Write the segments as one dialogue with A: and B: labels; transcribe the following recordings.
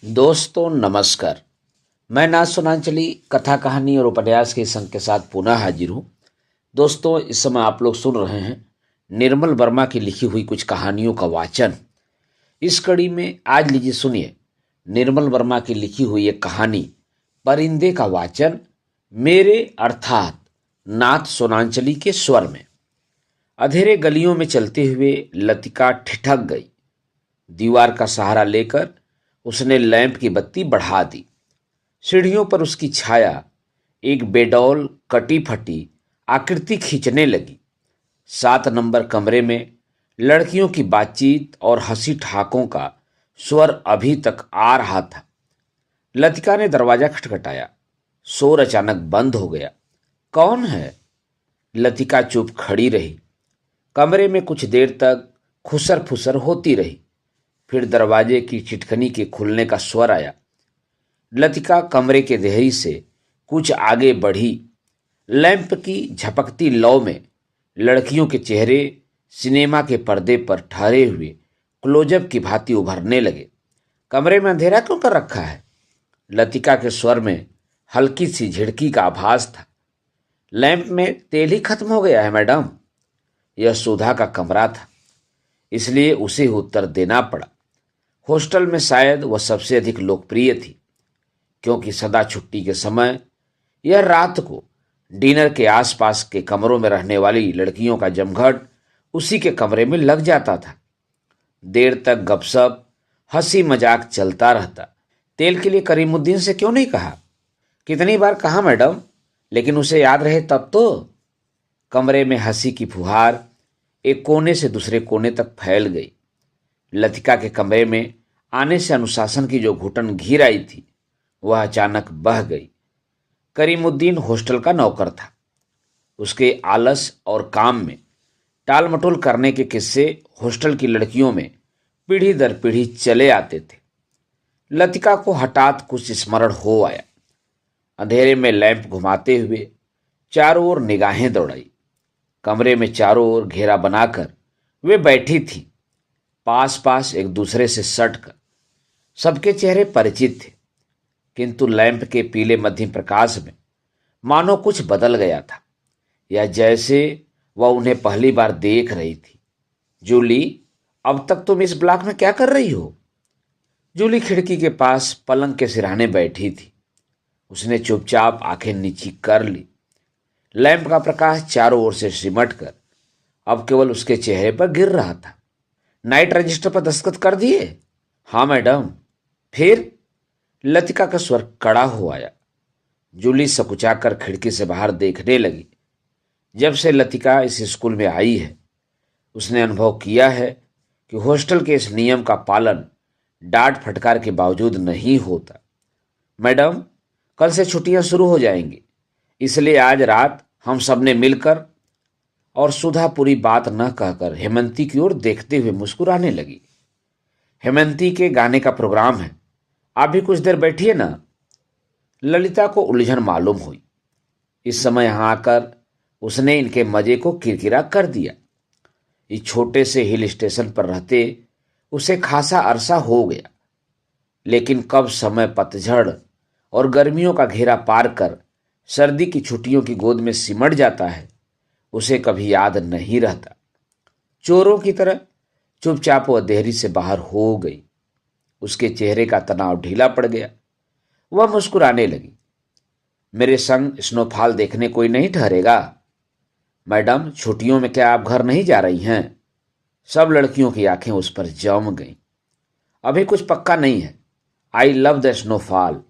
A: दोस्तों नमस्कार। मैं नाथ सोनांचली कथा कहानी और उपन्यास के संग के साथ पुनः हाजिर हूँ। दोस्तों इस समय आप लोग सुन रहे हैं निर्मल वर्मा की लिखी हुई कुछ कहानियों का वाचन। इस कड़ी में आज लीजिए सुनिए निर्मल वर्मा की लिखी हुई एक कहानी परिंदे का वाचन मेरे अर्थात नाथ सोनांचली के स्वर में। अंधेरे गलियों में चलते हुए लतिका ठिठक गई। दीवार का सहारा लेकर उसने लैंप की बत्ती बढ़ा दी। सीढ़ियों पर उसकी छाया एक बेडौल कटी फटी आकृति खींचने लगी। 7 नंबर कमरे में लड़कियों की बातचीत और हंसी ठहाकों का स्वर अभी तक आ रहा था। लतिका ने दरवाजा खटखटाया। शोर अचानक बंद हो गया। कौन है? लतिका चुप खड़ी रही। कमरे में कुछ देर तक खुसर फुसर होती रही। फिर दरवाजे की चिटकनी के खुलने का स्वर आया। लतिका कमरे के देहरी से कुछ आगे बढ़ी। लैंप की झपकती लौ में लड़कियों के चेहरे सिनेमा के पर्दे पर ठहरे हुए क्लोजअप की भांति उभरने लगे। कमरे में अंधेरा क्यों कर रखा है? लतिका के स्वर में हल्की सी झिड़की का आभास था। लैंप में तेल ही खत्म हो गया है मैडम। यह सुधा का कमरा था, इसलिए उसे उत्तर देना पड़ा। हॉस्टल में शायद वह सबसे अधिक लोकप्रिय थी, क्योंकि सदा छुट्टी के समय यह रात को डिनर के आसपास के कमरों में रहने वाली लड़कियों का जमघट उसी के कमरे में लग जाता था। देर तक गपशप हंसी मजाक चलता रहता। तेल के लिए करीमुद्दीन से क्यों नहीं कहा? कितनी बार कहा मैडम, लेकिन उसे याद रहे तब तो। कमरे में हंसी की फुहार एक कोने से दूसरे कोने तक फैल गई। लतिका के कमरे में आने से अनुशासन की जो घुटन घिर आई थी वह अचानक बह गई। करीमुद्दीन हॉस्टल का नौकर था। उसके आलस और काम में टाल मटोल करने के किस्से हॉस्टल की लड़कियों में पीढ़ी दर पीढ़ी चले आते थे। लतिका को हठात कुछ स्मरण हो आया। अंधेरे में लैंप घुमाते हुए चारों ओर निगाहें दौड़ाई। कमरे में चारों ओर घेरा बनाकर वे बैठी थी, पास पास एक दूसरे से सटकर। सबके चेहरे परिचित थे, किंतु लैंप के पीले मध्यम प्रकाश में मानो कुछ बदल गया था, या जैसे वह उन्हें पहली बार देख रही थी। जूली, अब तक तुम इस ब्लॉक में क्या कर रही हो? जूली खिड़की के पास पलंग के सिरहाने बैठी थी। उसने चुपचाप आंखें नीची कर ली। लैंप का प्रकाश चारों ओर से सिमट कर अब केवल उसके चेहरे पर गिर रहा था। नाइट रजिस्टर पर दस्तखत कर दिए? हाँ मैडम। फिर? लतिका का स्वर कड़ा हो आया। जूली सकुचाकर खिड़की से बाहर देखने लगी। जब से लतिका इस स्कूल में आई है उसने अनुभव किया है कि हॉस्टल के इस नियम का पालन डांट फटकार के बावजूद नहीं होता। मैडम, कल से छुट्टियां शुरू हो जाएंगी, इसलिए आज रात हम सब ने मिलकर। और सुधा पूरी बात न कहकर हेमंती की ओर देखते हुए मुस्कुराने लगी। हेमंती के गाने का प्रोग्राम है, आप भी कुछ देर बैठिए ना। ललिता को उलझन मालूम हुई। इस समय यहां आकर उसने इनके मजे को किरकिरा कर दिया। इस छोटे से हिल स्टेशन पर रहते उसे खासा अरसा हो गया, लेकिन कब समय पतझड़ और गर्मियों का घेरा पार कर सर्दी की छुट्टियों की गोद में सिमट जाता है उसे कभी याद नहीं रहता। चोरों की तरह चुपचाप वह देहरी से बाहर हो गई। उसके चेहरे का तनाव ढीला पड़ गया। वह मुस्कुराने लगी। मेरे संग स्नोफॉल देखने कोई नहीं ठहरेगा? मैडम, छुट्टियों में क्या आप घर नहीं जा रही हैं? सब लड़कियों की आंखें उस पर जम गईं। अभी कुछ पक्का नहीं है। I love the snowfall.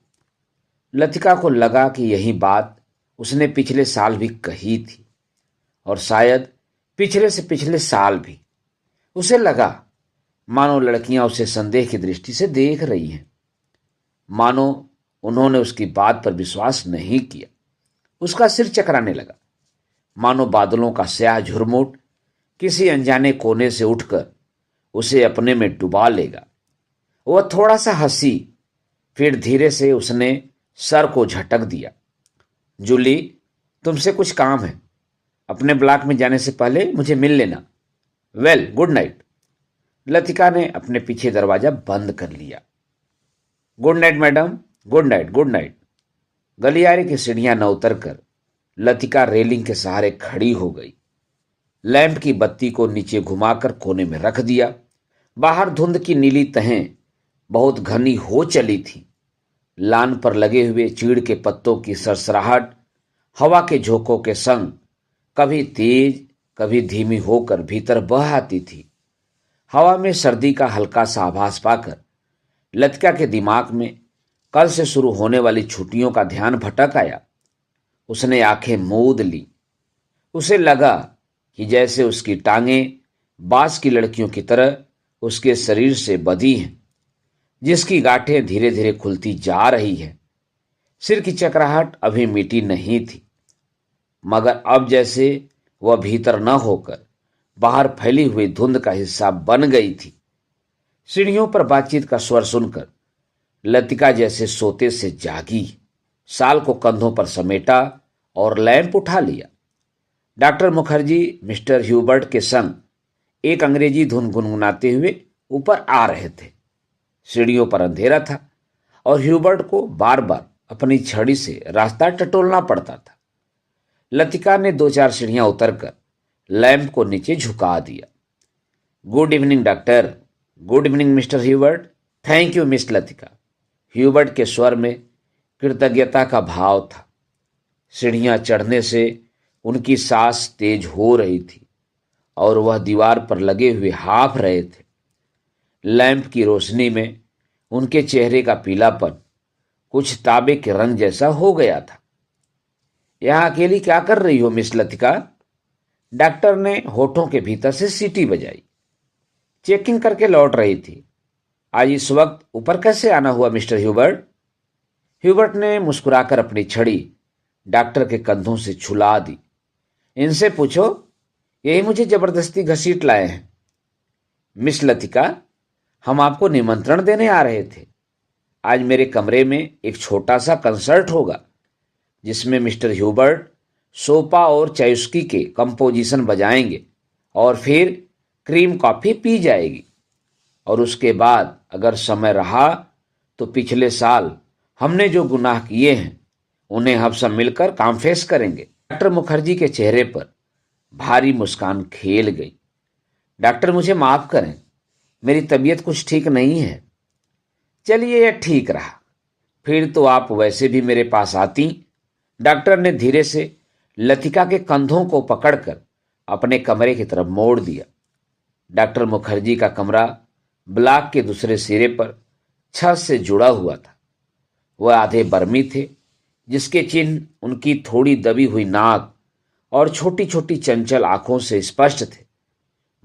A: Latika को लगा कि यही बात उसने पिछले साल भी कही थी, और शायद पिछले से पिछले साल भी। उसे लगा मानो लड़कियां उसे संदेह की दृष्टि से देख रही हैं, मानो उन्होंने उसकी बात पर विश्वास नहीं किया। उसका सिर चकराने लगा, मानो बादलों का स्याह झुरमुट किसी अनजाने कोने से उठकर उसे अपने में डुबा लेगा। वह थोड़ा सा हंसी, फिर धीरे से उसने सर को झटक दिया। जूली, तुमसे कुछ काम है। अपने ब्लॉक में जाने से पहले मुझे मिल लेना। Well, good night. लतिका ने अपने पीछे दरवाजा बंद कर लिया। Good night madam, good night, good night. गलियारे की सीढ़ियां न उतरकर लतिका रेलिंग के सहारे खड़ी हो गई। लैंप की बत्ती को नीचे घुमाकर कोने में रख दिया। बाहर धुंध की नीली तहें बहुत घनी हो चली थी। लान पर लगे हुए चीड़ के पत्तों की सरसराहट हवा के झोंकों के संग कभी तेज कभी धीमी होकर भीतर बह आती थी। हवा में सर्दी का हल्का सा आभास पाकर लतिका के दिमाग में कल से शुरू होने वाली छुट्टियों का ध्यान भटक आया। उसने आंखें मूंद ली। उसे लगा कि जैसे उसकी टांगें बाज की लड़कियों की तरह उसके शरीर से बंधी हैं, जिसकी गांठें धीरे धीरे खुलती जा रही है। सिर की चकराहट अभी मिटी नहीं थी, मगर अब जैसे वह भीतर न होकर बाहर फैली हुई धुंध का हिस्सा बन गई थी। सीढ़ियों पर बातचीत का स्वर सुनकर लतिका जैसे सोते से जागी, साल को कंधों पर समेटा और लैंप उठा लिया। डॉक्टर मुखर्जी मिस्टर ह्यूबर्ट के संग एक अंग्रेजी धुन गुनगुनाते हुए ऊपर आ रहे थे। सीढ़ियों पर अंधेरा था और ह्यूबर्ट को बार बार अपनी छड़ी से रास्ता टटोलना पड़ता था। लतिका ने 2-4 सीढ़ियां उतरकर लैंप को नीचे झुका दिया। Good evening doctor. Good evening mister Hubert. Thank you miss Latika. Hubert के स्वर में कृतज्ञता का भाव था। सीढ़ियां चढ़ने से उनकी सांस तेज हो रही थी और वह दीवार पर लगे हुए हाँफ रहे थे। लैंप की रोशनी में उनके चेहरे का पीलापन कुछ तांबे के रंग जैसा हो गया था। यहां अकेली क्या कर रही हो मिस लतिका? डॉक्टर ने होठों के भीतर से सीटी बजाई। चेकिंग करके लौट रही थी। आज इस वक्त ऊपर कैसे आना हुआ मिस्टर ह्यूबर्ट? ह्यूबर्ट ने मुस्कुराकर अपनी छड़ी डॉक्टर के कंधों से छुला दी। इनसे पूछो, यही मुझे जबरदस्ती घसीट लाए हैं। मिस लतिका, हम आपको निमंत्रण देने आ रहे थे। आज मेरे कमरे में एक छोटा सा कंसर्ट होगा जिसमें मिस्टर ह्यूबर्ट सोपा और चायुस्की के कंपोजिशन बजाएंगे और फिर क्रीम कॉफी पी जाएगी। और उसके बाद अगर समय रहा तो पिछले साल हमने जो गुनाह किए हैं उन्हें हम सब मिलकर कॉन्फेस करेंगे। डॉक्टर मुखर्जी के चेहरे पर भारी मुस्कान खेल गई। डॉक्टर, मुझे माफ करें, मेरी तबीयत कुछ ठीक नहीं है। चलिए, यह ठीक रहा, फिर तो आप वैसे भी मेरे पास आती। डॉक्टर ने धीरे से लतिका के कंधों को पकड़कर अपने कमरे की तरफ मोड़ दिया। डॉक्टर मुखर्जी का कमरा ब्लॉक के दूसरे सिरे पर छत से जुड़ा हुआ था। वह आधे बर्मी थे, जिसके चिन्ह उनकी थोड़ी दबी हुई नाक और छोटी छोटी चंचल आंखों से स्पष्ट थे।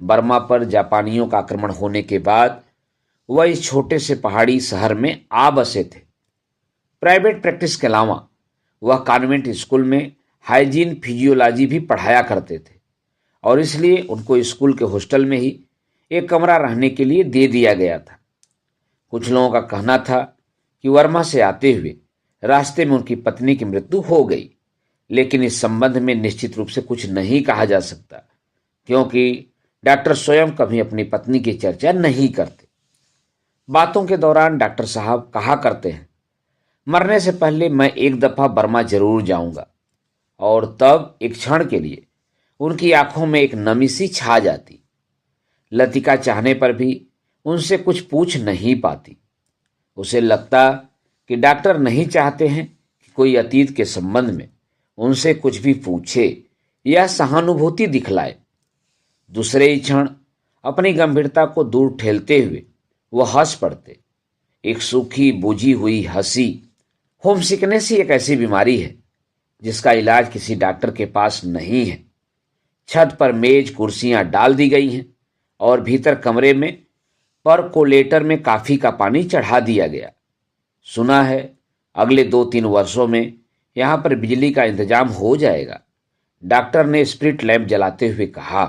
A: बर्मा पर जापानियों का आक्रमण होने के बाद वह इस छोटे से पहाड़ी शहर में आ बसे थे। प्राइवेट प्रैक्टिस के अलावा वह कॉन्वेंट स्कूल में हाइजीन फिजियोलॉजी भी पढ़ाया करते थे और इसलिए उनको स्कूल के हॉस्टल में ही एक कमरा रहने के लिए दे दिया गया था। कुछ लोगों का कहना था कि वर्मा से आते हुए रास्ते में उनकी पत्नी की मृत्यु हो गई, लेकिन इस संबंध में निश्चित रूप से कुछ नहीं कहा जा सकता, क्योंकि डॉक्टर स्वयं कभी अपनी पत्नी की चर्चा नहीं करते। बातों के दौरान डॉक्टर साहब कहा करते हैं, मरने से पहले मैं एक दफा बर्मा जरूर जाऊंगा। और तब एक क्षण के लिए उनकी आंखों में एक नमी सी छा जाती। लतिका चाहने पर भी उनसे कुछ पूछ नहीं पाती। उसे लगता कि डॉक्टर नहीं चाहते हैं कि कोई अतीत के संबंध में उनसे कुछ भी पूछे या सहानुभूति दिखलाए। दूसरे ही क्षण अपनी गंभीरता को दूर ठेलते हुए वह हंस पड़ते। एक सूखी बुझी हुई हंसी। होम सिकनेस ही एक ऐसी बीमारी है जिसका इलाज किसी डॉक्टर के पास नहीं है। छत पर मेज कुर्सियां डाल दी गई हैं और भीतर कमरे में परकोलेटर में काफी का पानी चढ़ा दिया गया। सुना है अगले 2-3 वर्षों में यहां पर बिजली का इंतजाम हो जाएगा, डॉक्टर ने स्प्रिट लैंप जलाते हुए कहा।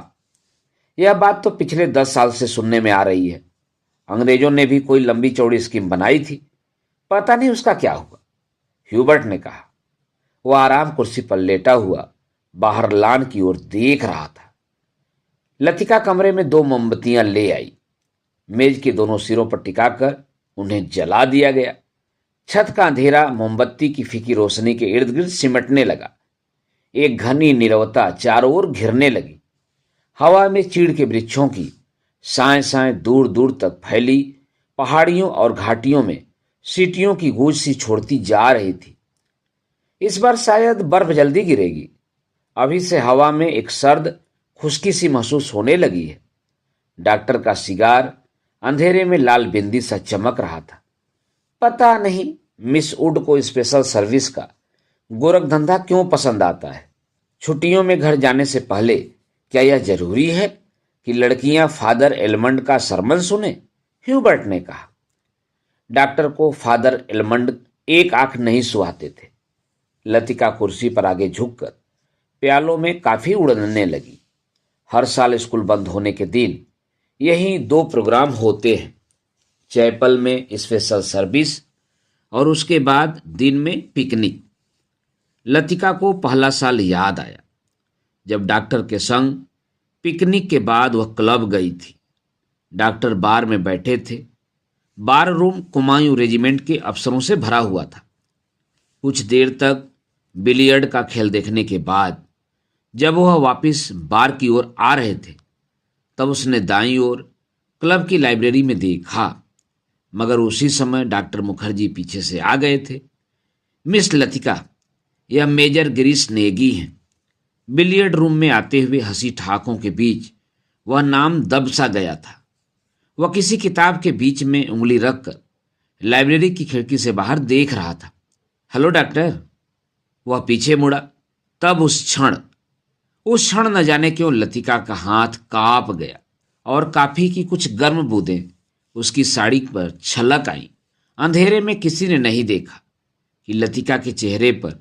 A: यह बात तो पिछले 10 साल से सुनने में आ रही है। अंग्रेजों ने भी कोई लंबी चौड़ी स्कीम बनाई थी, पता नहीं उसका क्या हुआ, ह्यूबर्ट ने कहा। वह आराम कुर्सी पर लेटा हुआ बाहर लान की ओर देख रहा था। लतिका कमरे में 2 मोमबत्तियां ले आई। मेज के दोनों सिरों पर टिकाकर उन्हें जला दिया गया। छत का अंधेरा मोमबत्ती की फीकी रोशनी के इर्द गिर्द सिमटने लगा। एक घनी नीरवता चारों ओर घिरने लगी। हवा में चीड़ के वृक्षों की साएं साएं दूर दूर तक फैली पहाड़ियों और घाटियों में सीटियों की गूंज सी छोड़ती जा रही थी। इस बार शायद बर्फ जल्दी गिरेगी। अभी से हवा में एक सर्द खुश्की सी महसूस होने लगी है। डॉक्टर का सिगार अंधेरे में लाल बिंदी सा चमक रहा था। पता नहीं मिस वुड को स्पेशल सर्विस का गोरखधंधा क्यों पसंद आता है। छुट्टियों में घर जाने से पहले क्या यह जरूरी है कि लड़कियां फादर एलमंड का सरमन सुने? ह्यूबर्ट ने कहा। डॉक्टर को फादर एलमंड एक आंख नहीं सुहाते थे। लतिका कुर्सी पर आगे झुककर प्यालों में काफी उड़ने लगी। हर साल स्कूल बंद होने के दिन यही दो प्रोग्राम होते हैं, चैपल में स्पेशल सर्विस और उसके बाद दिन में पिकनिक। लतिका को पहला साल याद आया जब डॉक्टर के संग पिकनिक के बाद वह क्लब गई थी। डॉक्टर बार में बैठे थे। बार रूम कुमायूं रेजिमेंट के अफसरों से भरा हुआ था। कुछ देर तक बिलियर्ड का खेल देखने के बाद जब वह वापस बार की ओर आ रहे थे तब उसने दाईं ओर क्लब की लाइब्रेरी में देखा, मगर उसी समय डॉक्टर मुखर्जी पीछे से आ गए थे। मिस लतिका, यह मेजर गिरीश नेगी हैं। बिलियर्ड रूम में आते हुए हंसी ठहाकों के बीच वह नाम दब सा गया था। वह किसी किताब के बीच में उंगली रखकर लाइब्रेरी की खिड़की से बाहर देख रहा था। Hello doctor. वह पीछे मुड़ा। तब उस क्षण न जाने क्यों लतिका का हाथ कांप गया और कॉफी की कुछ गर्म बूंदें उसकी साड़ी पर छलक आईं। अंधेरे में किसी ने नहीं देखा कि लतिका के चेहरे पर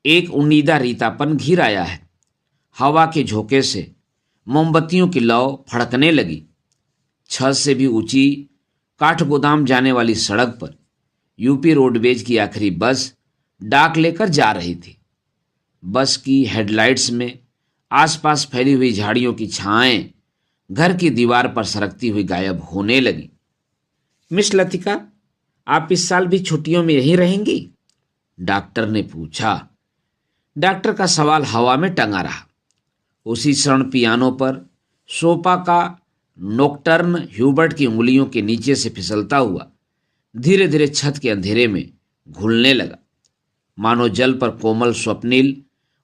A: एक उम्मीदा रीतापन घिर आया है। हवा के झोंके से मोमबत्तियों की लौ फड़कने लगी। छत से भी ऊंची काठगोदाम जाने वाली सड़क पर यूपी रोडवेज की आखिरी बस डाक लेकर जा रही थी। बस की हेडलाइट्स में आसपास फैली हुई झाड़ियों की छाएं घर की दीवार पर सरकती हुई गायब होने लगी। मिस लतिका, आप इस साल भी छुट्टियों में यहीं रहेंगी? डॉक्टर ने पूछा। डॉक्टर का सवाल हवा में टंगा रहा। उसी क्षण पियानो पर सोपा का नोक्टर्न ह्यूबर्ट की उंगलियों के नीचे से फिसलता हुआ धीरे धीरे छत के अंधेरे में घुलने लगा, मानो जल पर कोमल स्वप्निल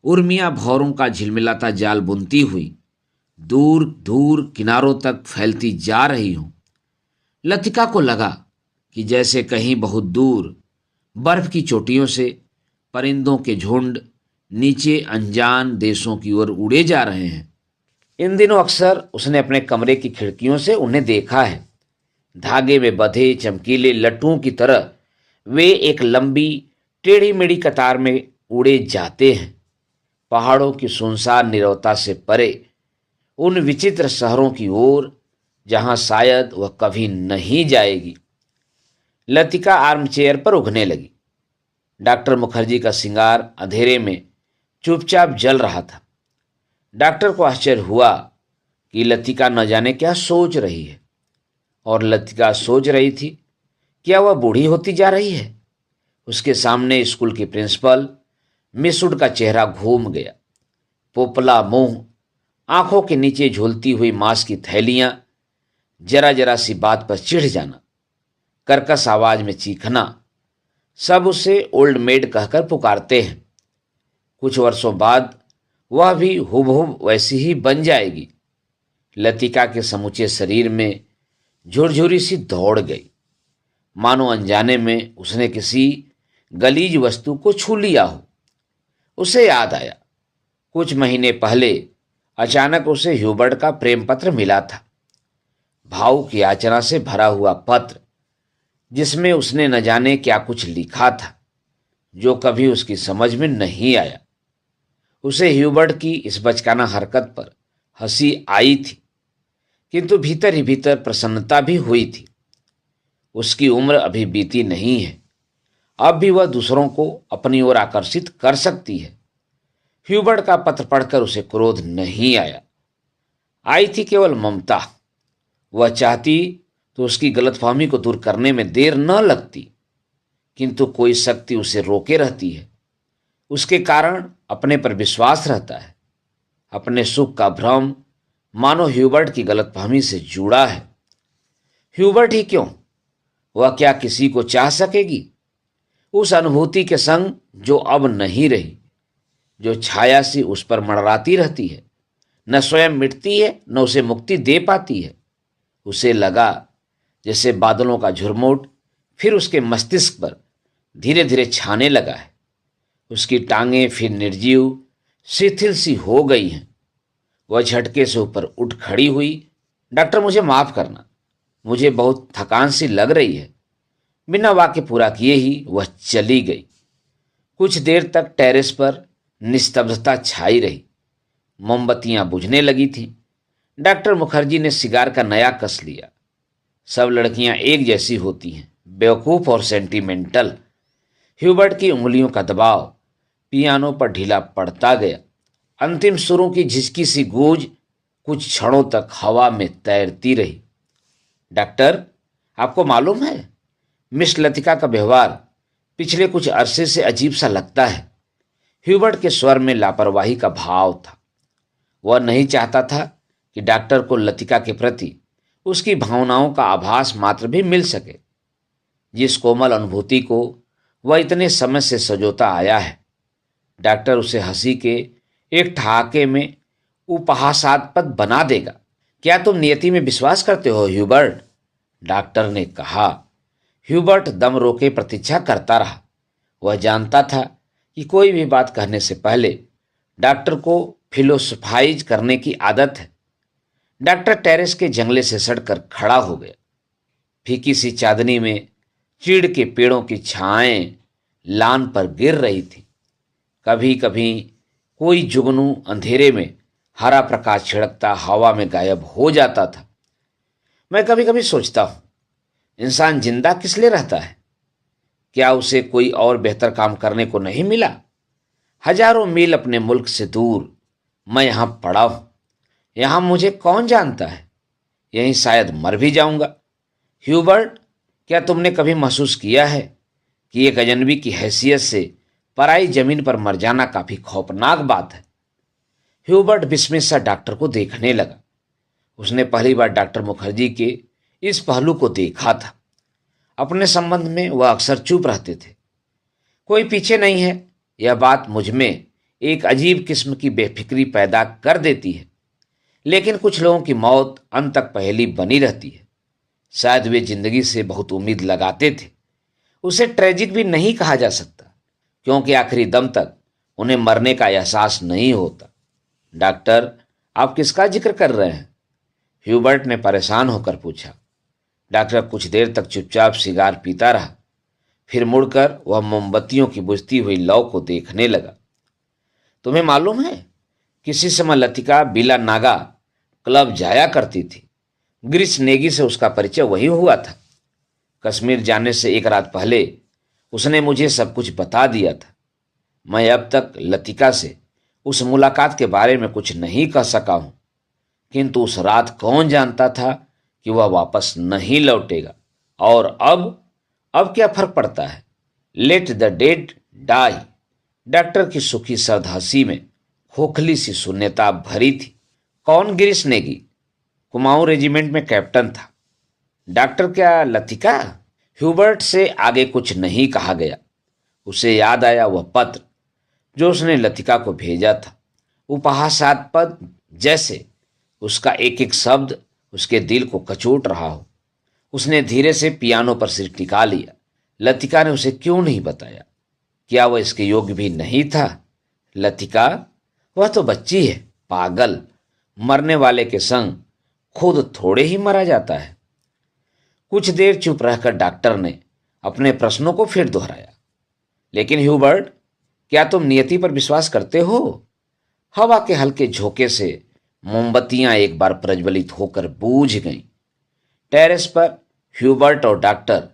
A: उर्मियां भौरों का झिलमिलाता जाल बुनती हुई दूर दूर किनारों तक फैलती जा रही हूं। लतिका को लगा कि जैसे कहीं बहुत दूर बर्फ की चोटियों से परिंदों के झुंड नीचे अनजान देशों की ओर उड़े जा रहे हैं। इन दिनों अक्सर उसने अपने कमरे की खिड़कियों से उन्हें देखा है। धागे में बंधे चमकीले लट्टुओं की तरह वे एक लंबी टेढ़ी मेढ़ी कतार में उड़े जाते हैं, पहाड़ों की सुनसान नीरवता से परे उन विचित्र शहरों की ओर जहां शायद वह कभी नहीं जाएगी। लतिका आर्म चेयर पर उगने लगी। डॉक्टर मुखर्जी का सिंगार अंधेरे में चुपचाप जल रहा था। डॉक्टर को आश्चर्य हुआ कि लतिका न जाने क्या सोच रही है, और लतिका सोच रही थी क्या वह बूढ़ी होती जा रही है। उसके सामने स्कूल की प्रिंसिपल मिस वुड का चेहरा घूम गया। पोपला मुंह, आंखों के नीचे झूलती हुई मांस की थैलियां, जरा जरा सी बात पर चिढ़ जाना, कर्कश आवाज में चीखना, सब उसे ओल्ड मेड कहकर पुकारते हैं। कुछ वर्षों बाद वह भी हुबहुब वैसी ही बन जाएगी। लतिका के समूचे शरीर में झुरझुरी सी दौड़ गई, मानो अनजाने में उसने किसी गलीज वस्तु को छू लिया हो। उसे याद आया, कुछ महीने पहले अचानक उसे ह्यूबर्ट का प्रेम पत्र मिला था। भाव की याचना से भरा हुआ पत्र, जिसमें उसने न जाने क्या कुछ लिखा था जो कभी उसकी समझ में नहीं आया। उसे ह्यूबर्ट की इस बचकाना हरकत पर हंसी आई थी, किंतु भीतर ही भीतर प्रसन्नता भी हुई थी। उसकी उम्र अभी बीती नहीं है, अब भी वह दूसरों को अपनी ओर आकर्षित कर सकती है। ह्यूबर्ट का पत्र पढ़कर उसे क्रोध नहीं आया, आई थी केवल ममता। वह चाहती तो उसकी गलतफहमी को दूर करने में देर न लगती, किंतु कोई शक्ति उसे रोके रहती है। उसके कारण अपने पर विश्वास रहता है। अपने सुख का भ्रम मानो ह्यूबर्ट की गलतफहमी से जुड़ा है। ह्यूबर्ट ही क्यों, वह क्या किसी को चाह सकेगी उस अनुभूति के संग जो अब नहीं रही, जो छाया सी उस पर मंडराती रहती है, न स्वयं मिटती है न उसे मुक्ति दे पाती है। उसे लगा जैसे बादलों का झुरमुट फिर उसके मस्तिष्क पर धीरे धीरे छाने लगा है। उसकी टांगें फिर निर्जीव शिथिल सी हो गई हैं। वह झटके से ऊपर उठ खड़ी हुई। डॉक्टर, मुझे माफ करना, मुझे बहुत थकान सी लग रही है। बिना वाक्य पूरा किए ही वह चली गई। कुछ देर तक टेरेस पर निस्तब्धता छाई रही। मोमबत्तियां बुझने लगी थीं। डॉक्टर मुखर्जी ने सिगार का नया कस लिया। सब लड़कियां एक जैसी होती हैं, बेवकूफ और सेंटिमेंटल। ह्यूबर्ट की उंगलियों का दबाव पियानो पर ढीला पड़ता गया। अंतिम सुरों की झिझकी सी गूंज कुछ क्षणों तक हवा में तैरती रही। डॉक्टर, आपको मालूम है, मिस लतिका का व्यवहार पिछले कुछ अरसे से अजीब सा लगता है। ह्यूबर्ट के स्वर में लापरवाही का भाव था। वह नहीं चाहता था कि डॉक्टर को लतिका के प्रति उसकी भावनाओं का आभास मात्र भी मिल सके, जिस कोमल अनुभूति को वह इतने समय से सजोता आया है। डॉक्टर उसे हंसी के एक ठहाके में उपहासास्पद बना देगा। क्या तुम नियति में विश्वास करते हो ह्यूबर्ट? डॉक्टर ने कहा। ह्यूबर्ट दम रोके प्रतीक्षा करता रहा। वह जानता था कि कोई भी बात कहने से पहले डॉक्टर को फिलोसफाइज करने की आदत है। डॉक्टर टेरेस के जंगले से सटकर खड़ा हो गया। फीकी सी चांदनी में चीड़ के पेड़ों की छाएं लान पर गिर रही थी। कभी कभी कोई जुगनू अंधेरे में हरा प्रकाश छिड़कता हवा में गायब हो जाता था। मैं कभी कभी सोचता हूं, इंसान जिंदा किस लिए रहता है? क्या उसे कोई और बेहतर काम करने को नहीं मिला? हजारों मील अपने मुल्क से दूर मैं यहां पड़ा हूं। यहां मुझे कौन जानता है? यहीं शायद मर भी जाऊंगा। ह्यूबर्ट, क्या तुमने कभी महसूस किया है कि एक अजनबी की हैसियत से पराई जमीन पर मर जाना काफी खौफनाक बात है? ह्यूबर्ट विस्मित सा डॉक्टर को देखने लगा। उसने पहली बार डॉक्टर मुखर्जी के इस पहलू को देखा था। अपने संबंध में वह अक्सर चुप रहते थे। कोई पीछे नहीं है, यह बात मुझ में एक अजीब किस्म की बेफिक्री पैदा कर देती है। लेकिन कुछ लोगों की मौत अंत तक पहेली बनी रहती है। शायद वे जिंदगी से बहुत उम्मीद लगाते थे। उसे ट्रेजिक भी नहीं कहा जा सकता, क्योंकि आखिरी दम तक उन्हें मरने का एहसास नहीं होता। डॉक्टर, आप किसका जिक्र कर रहे हैं? ह्यूबर्ट ने परेशान होकर पूछा। डॉक्टर कुछ देर तक चुपचाप सिगार पीता रहा। फिर मुड़कर वह मोमबत्तियों की बुझती हुई लौ को देखने लगा। तुम्हें मालूम है, किसी समय लतिका बिला नागा क्लब जाया करती थी। ग्रीस नेगी से उसका परिचय वही हुआ था। कश्मीर जाने से एक रात पहले उसने मुझे सब कुछ बता दिया था। मैं अब तक लतिका से उस मुलाकात के बारे में कुछ नहीं कह सका हूं, किंतु उस रात कौन जानता था कि वह वापस नहीं लौटेगा। और अब क्या फर्क पड़ता है? Let the dead die. Doctor की सुखी सर्द हंसी में खोखली सी शून्यता भरी थी। कौन गिरीश नेगी? कुमाऊं रेजिमेंट में कैप्टन था। डॉक्टर, क्या लतिका? ह्यूबर्ट से आगे कुछ नहीं कहा गया। उसे याद आया वह पत्र जो उसने लतिका को भेजा था। उपहासास्पद, जैसे उसका एक एक शब्द उसके दिल को कचोट रहा हो। उसने धीरे से पियानो पर सिर टिका लिया। लतिका ने उसे क्यों नहीं बताया? क्या वह इसके योग्य भी नहीं था? लतिका, वह तो बच्ची है, पागल। मरने वाले के संग खुद थोड़े ही मरा जाता है। कुछ देर चुप रहकर डॉक्टर ने अपने प्रश्नों को फिर दोहराया। लेकिन ह्यूबर्ट, क्या तुम नियति पर विश्वास करते हो? हवा के हल्के झोंके से मोमबत्तियां एक बार प्रज्वलित होकर बूझ गईं। टेरेस पर ह्यूबर्ट और डॉक्टर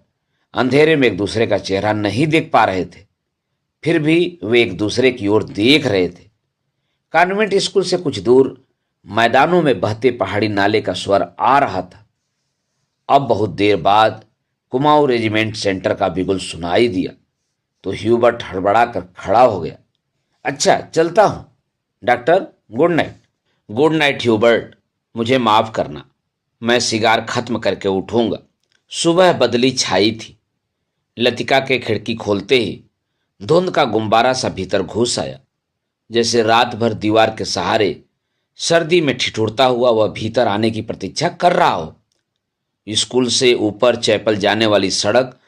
A: अंधेरे में एक दूसरे का चेहरा नहीं देख पा रहे थे। फिर भी वे एक दूसरे की ओर देख रहे थे। कॉन्वेंट स्कूल से कुछ दूर मैदानों में बहते पहाड़ी नाले का स्वर आ रहा था। अब बहुत देर बाद कुमाऊं रेजिमेंट सेंटर का बिगुल सुनाई दिया तो ह्यूबर्ट हड़बड़ा कर खड़ा हो गया। अच्छा, चलता हूं doctor, good night. Good night Hubert, मुझे माफ करना, मैं सिगार खत्म करके उठूंगा। सुबह बदली छाई थी। लतिका के खिड़की खोलते ही धुंध का गुब्बारा सा भीतर घुस आया, जैसे रात भर दीवार के सहारे सर्दी में ठिठुरता हुआ वह भीतर आने की प्रतीक्षा कर रहा हो। स्कूल से ऊपर चैपल जाने वाली सड़क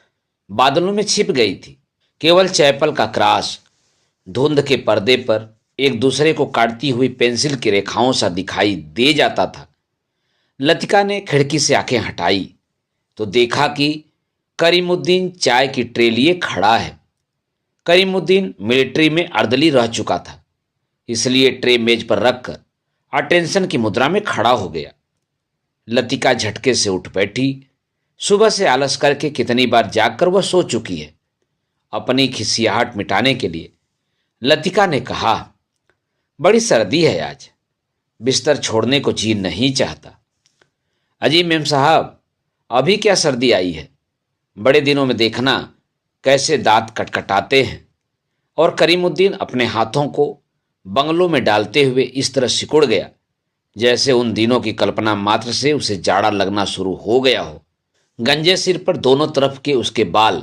A: बादलों में छिप गई थी। केवल चैपल का क्रॉस धुंध के पर्दे पर एक दूसरे को काटती हुई पेंसिल की रेखाओं सा दिखाई दे जाता था। लतिका ने खिड़की से आंखें हटाई तो देखा कि करीमुद्दीन चाय की ट्रे लिए खड़ा है। करीमुद्दीन मिलिट्री में अर्दली रह चुका था, इसलिए ट्रे मेज पर रखकर अटेंशन की मुद्रा में खड़ा हो गया। लतिका झटके से उठ बैठी। सुबह से आलस करके कितनी बार जागकर वह सो चुकी है। अपनी खिसियाहट मिटाने के लिए लतिका ने कहा, बड़ी सर्दी है आज, बिस्तर छोड़ने को जी नहीं चाहता। अजी मेम साहब, अभी क्या सर्दी आई है, बड़े दिनों में देखना कैसे दांत कटकटाते हैं। और करीमुद्दीन अपने हाथों को बंगलों में डालते हुए इस तरह सिकुड़ गया जैसे उन दिनों की कल्पना मात्र से उसे जाड़ा लगना शुरू हो गया हो। गंजे सिर पर दोनों तरफ के उसके बाल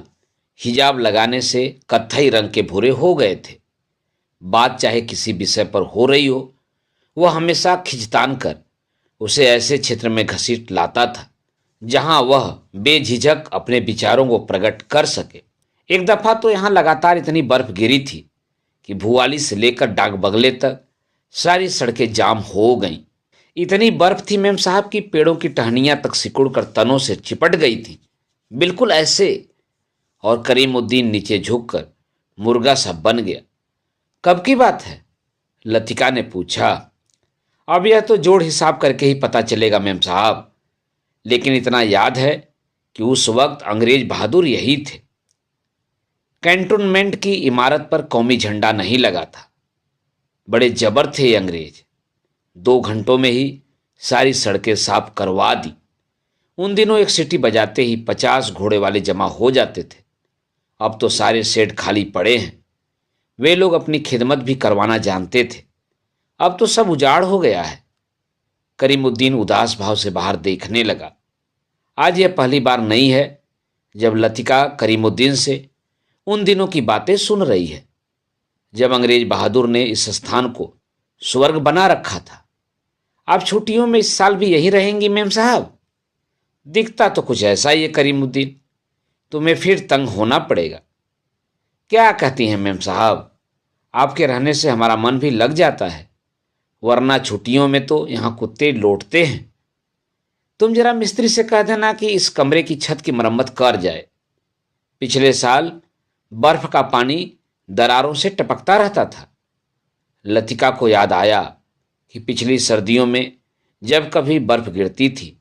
A: हिजाब लगाने से कत्थई रंग के भूरे हो गए थे। बात चाहे किसी विषय पर हो रही हो, वह हमेशा खिंचतान कर उसे ऐसे क्षेत्र में घसीट लाता था जहां वह बेझिझक अपने विचारों को प्रकट कर सके। एक दफा तो यहां लगातार इतनी बर्फ गिरी थी कि भुआली से लेकर डाक बंगले तक सारी सड़कें जाम हो गईं। इतनी बर्फ थी मेम साहब की पेड़ों की टहनियां तक सिकुड़कर तनों से चिपट गई थी, बिल्कुल ऐसे। और करीमुद्दीन नीचे झुककर मुर्गा सा बन गया। कब की बात है? लतिका ने पूछा। अब यह तो जोड़ हिसाब करके ही पता चलेगा मेम साहब, लेकिन इतना याद है कि उस वक्त अंग्रेज बहादुर यही थे। कैंटोनमेंट की इमारत पर कौमी झंडा नहीं लगा था। बड़े जबर थे ये अंग्रेज। 2 घंटों में ही सारी सड़कें साफ करवा दी। उन दिनों एक सीटी बजाते ही 50 घोड़े वाले जमा हो जाते थे। अब तो सारे शेड खाली पड़े हैं। वे लोग अपनी खिदमत भी करवाना जानते थे। अब तो सब उजाड़ हो गया है। करीमुद्दीन उदास भाव से बाहर देखने लगा। आज यह पहली बार नहीं है जब लतिका करीमुद्दीन से उन दिनों की बातें सुन रही है, जब अंग्रेज बहादुर ने इस स्थान को स्वर्ग बना रखा था। आप छुट्टियों में इस साल भी यहीं रहेंगी मेम साहब? दिखता तो कुछ ऐसा ही है करीमुद्दीन, तुम्हें फिर तंग होना पड़ेगा। क्या कहती हैं मेम साहब, आपके रहने से हमारा मन भी लग जाता है, वरना छुट्टियों में तो यहाँ कुत्ते लौटते हैं। तुम जरा मिस्त्री से कह देना कि इस कमरे की छत की मरम्मत कर जाए। पिछले साल बर्फ का पानी दरारों से टपकता रहता था। लतिका को याद आया कि पिछली सर्दियों में जब कभी बर्फ गिरती थी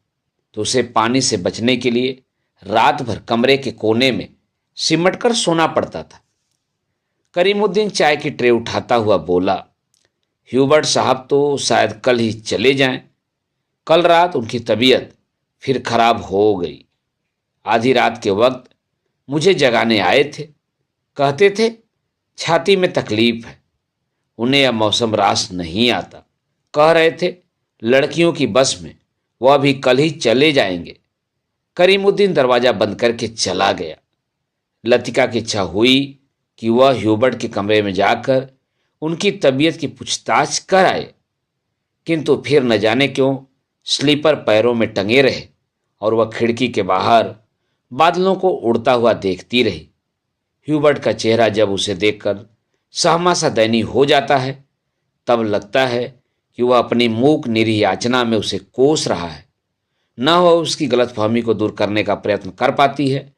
A: तो उसे पानी से बचने के लिए रात भर कमरे के कोने में सिमट कर सोना पड़ता था। करीमुद्दीन चाय की ट्रे उठाता हुआ बोला, ह्यूबर्ट साहब तो शायद कल ही चले जाएं। कल रात उनकी तबीयत फिर खराब हो गई। आधी रात के वक्त मुझे जगाने आए थे। कहते थे छाती में तकलीफ है, उन्हें यह मौसम रास नहीं आता। कह रहे थे लड़कियों की बस में वह भी कल ही चले जाएंगे। करीमुद्दीन दरवाजा बंद करके चला गया। लतिका की इच्छा हुई कि वह ह्यूबर्ट के कमरे में जाकर उनकी तबीयत की पूछताछ कर आए, किंतु फिर न जाने क्यों स्लीपर पैरों में टंगे रहे और वह खिड़की के बाहर बादलों को उड़ता हुआ देखती रही। ह्यूबर्ट का चेहरा जब उसे देखकर सहमा सा दयनीय हो जाता है, तब लगता है कि वह अपनी मूक निरीह याचना में उसे कोस रहा है। न वह उसकी गलतफहमी को दूर करने का प्रयत्न कर पाती है,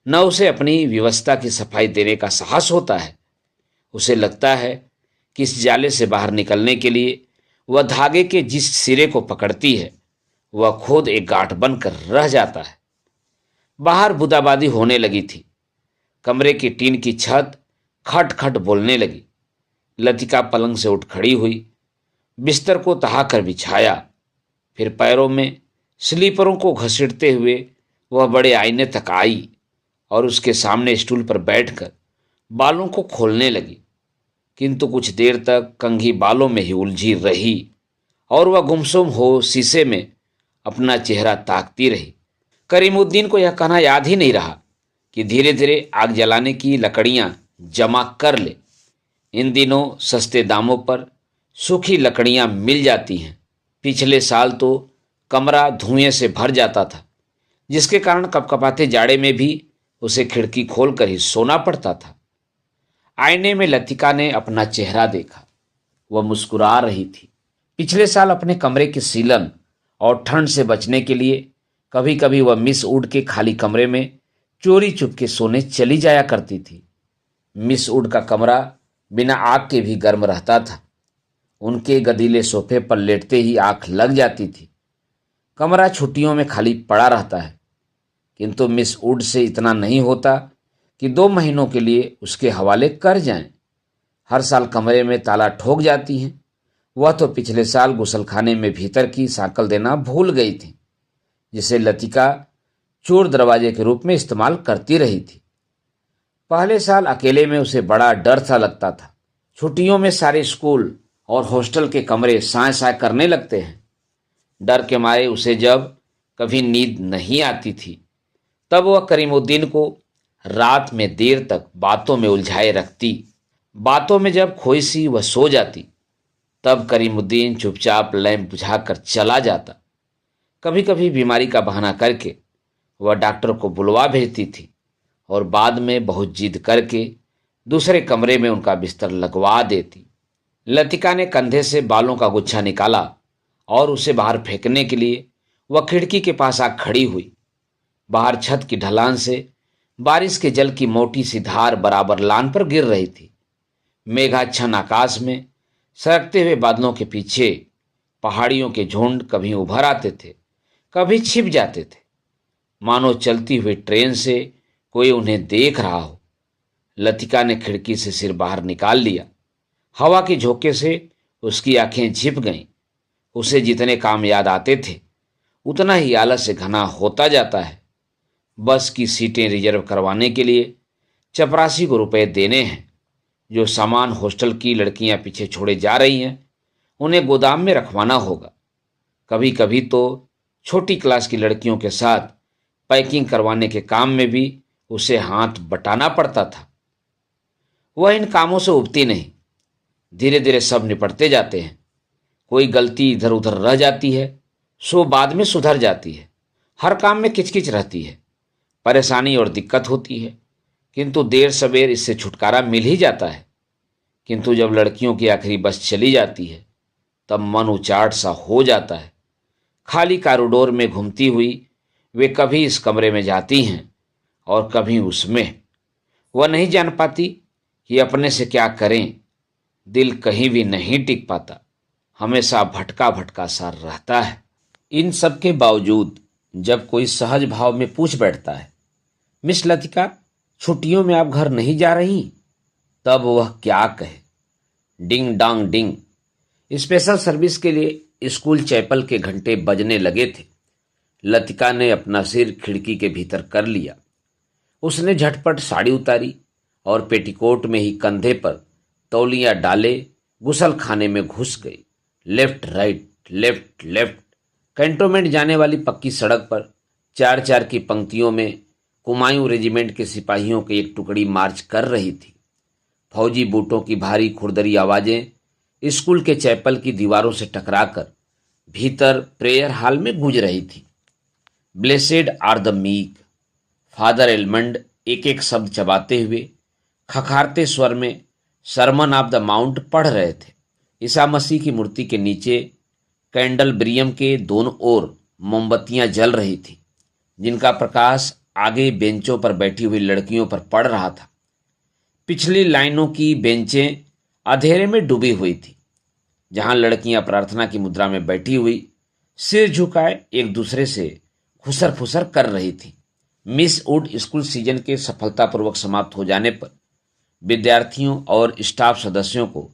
A: न उसे अपनी व्यवस्था की सफाई देने का साहस होता है। उसे लगता है कि इस जाले से बाहर निकलने के लिए वह धागे के जिस सिरे को पकड़ती है वह खुद एक गांठ बनकर रह जाता है। बाहर बूंदाबांदी होने लगी थी। कमरे की टीन की छत खट खट बोलने लगी। लतिका पलंग से उठ खड़ी हुई, बिस्तर को तहाकर बिछाया, फिर पैरों में स्लीपरों को घसीटते हुए वह बड़े आईने तक आई। और उसके सामने स्टूल पर बैठकर बालों को खोलने लगी, किंतु कुछ देर तक कंघी बालों में ही उलझी रही और वह गुमसुम हो शीशे में अपना चेहरा ताकती रही। करीमुद्दीन को यह कहना याद ही नहीं रहा कि धीरे धीरे आग जलाने की लकड़ियां जमा कर ले। इन दिनों सस्ते दामों पर सूखी लकड़ियां मिल जाती हैं। पिछले साल तो कमरा धुएं से भर जाता था, जिसके कारण कपकपाते जाड़े में भी उसे खिड़की खोलकर ही सोना पड़ता था। आईने में लतिका ने अपना चेहरा देखा। वह मुस्कुरा रही थी। पिछले साल अपने कमरे की सीलन और ठंड से बचने के लिए कभी कभी वह मिस वुड के खाली कमरे में चोरी चुपके सोने चली जाया करती थी। मिस वुड का कमरा बिना आग के भी गर्म रहता था। उनके गदीले सोफे पर लेटते ही आंख लग जाती थी। कमरा छुट्टियों में खाली पड़ा रहता है, किंतु मिस वुड से इतना नहीं होता कि 2 महीनों के लिए उसके हवाले कर जाएं। हर साल कमरे में ताला ठोक जाती हैं। वह तो पिछले साल गुसलखाने में भीतर की सांकल देना भूल गई थी, जिसे लतिका चोर दरवाजे के रूप में इस्तेमाल करती रही थी। पहले साल अकेले में उसे बड़ा डर सा लगता था। छुट्टियों में सारे स्कूल और हॉस्टल के कमरे साए साए करने लगते हैं। डर के मारे उसे जब कभी नींद नहीं आती थी, तब वह करीमुद्दीन को रात में देर तक बातों में उलझाए रखती। बातों में जब खोई सी वह सो जाती, तब करीमुद्दीन चुपचाप लैंप बुझाकर चला जाता। कभी कभी बीमारी का बहाना करके वह डॉक्टर को बुलवा भेजती थी और बाद में बहुत जिद करके दूसरे कमरे में उनका बिस्तर लगवा देती। लतिका ने कंधे से बालों का गुच्छा निकाला और उसे बाहर फेंकने के लिए वह खिड़की के पास आ खड़ी हुई। बाहर छत की ढलान से बारिश के जल की मोटी सी धार बराबर लान पर गिर रही थी। मेघाच्छन्न आकाश में सरकते हुए बादलों के पीछे पहाड़ियों के झुंड कभी उभर आते थे, कभी छिप जाते थे, मानो चलती हुई ट्रेन से कोई उन्हें देख रहा हो। लतिका ने खिड़की से सिर बाहर निकाल लिया। हवा के झोंके से उसकी आंखें झिप गईं। उसे जितने काम याद आते थे, उतना ही आलस्य घना होता जाता है। बस की सीटें रिजर्व करवाने के लिए चपरासी को रुपए देने हैं। जो सामान हॉस्टल की लड़कियां पीछे छोड़े जा रही हैं, उन्हें गोदाम में रखवाना होगा। कभी कभी तो छोटी क्लास की लड़कियों के साथ पैकिंग करवाने के काम में भी उसे हाथ बटाना पड़ता था। वह इन कामों से उबती नहीं। धीरे धीरे सब निपटते जाते हैं। कोई गलती इधर उधर रह जाती है, सो बाद में सुधर जाती है। हर काम में किचकिच रहती है, परेशानी और दिक्कत होती है, किंतु देर सवेर इससे छुटकारा मिल ही जाता है। किंतु जब लड़कियों की आखिरी बस चली जाती है, तब मन उचाट सा हो जाता है। खाली कॉरिडोर में घूमती हुई वे कभी इस कमरे में जाती हैं और कभी उसमें। वह नहीं जान पाती कि अपने से क्या करें। दिल कहीं भी नहीं टिक पाता, हमेशा भटका भटका सा रहता है। इन सब के बावजूद जब कोई सहज भाव में पूछ बैठता है, मिस लतिका, छुट्टियों में आप घर नहीं जा रही, तब वह क्या कहे। डिंग डांग डिंग। स्पेशल सर्विस के लिए स्कूल चैपल के घंटे बजने लगे थे। लतिका ने अपना सिर खिड़की के भीतर कर लिया। उसने झटपट साड़ी उतारी और पेटीकोट में ही कंधे पर तौलिया डाले गुसल खाने में घुस गई। Left right left left. Cantonment जाने वाली पक्की सड़क पर 4-4 की पंक्तियों में कुमायूं रेजिमेंट के सिपाहियों की एक टुकड़ी मार्च कर रही थी। फौजी बूटों की भारी खुरदरी आवाजें स्कूल के चैपल की दीवारों से टकराकर भीतर प्रेयर हॉल में गूंज रही थी। Blessed are the meek. Father Elmond एक एक शब्द चबाते हुए खखारते स्वर में सरमन ऑफ द माउंट पढ़ रहे थे। ईसा मसीह की मूर्ति के नीचे कैंडल ब्रियम के दोनों ओर मोमबत्तियां जल रही थी, जिनका प्रकाश आगे बेंचों पर बैठी हुई लड़कियों पर पड़ रहा था। पिछली लाइनों की बेंचें अंधेरे में डूबी हुई थी, जहां लड़कियां प्रार्थना की मुद्रा में बैठी हुई सिर झुकाए एक दूसरे से खुसर फुसर कर रही थी। मिस वुड स्कूल सीजन के सफलतापूर्वक समाप्त हो जाने पर विद्यार्थियों और स्टाफ सदस्यों को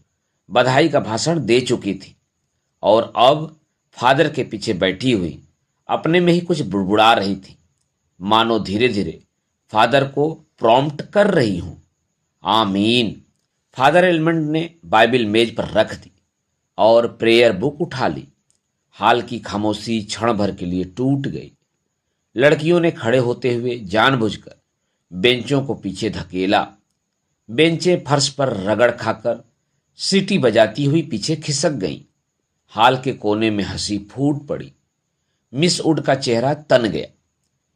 A: बधाई का भाषण दे चुकी थी और अब फादर के पीछे बैठी हुई अपने में ही कुछ बुड़बुड़ा रही थी, मानो धीरे धीरे फादर को प्रॉम्प्ट कर रही हूं। आमीन। फादर एलमंड ने बाइबिल मेज पर रख दी और प्रेयर बुक उठा ली। हाल की खामोशी क्षण भर के लिए टूट गई। लड़कियों ने खड़े होते हुए जानबूझकर बेंचों को पीछे धकेला। बेंचें फर्श पर रगड़ खाकर सीटी बजाती हुई पीछे खिसक गईं। हाल के कोने में हंसी फूट पड़ी। मिस वुड का चेहरा तन गया,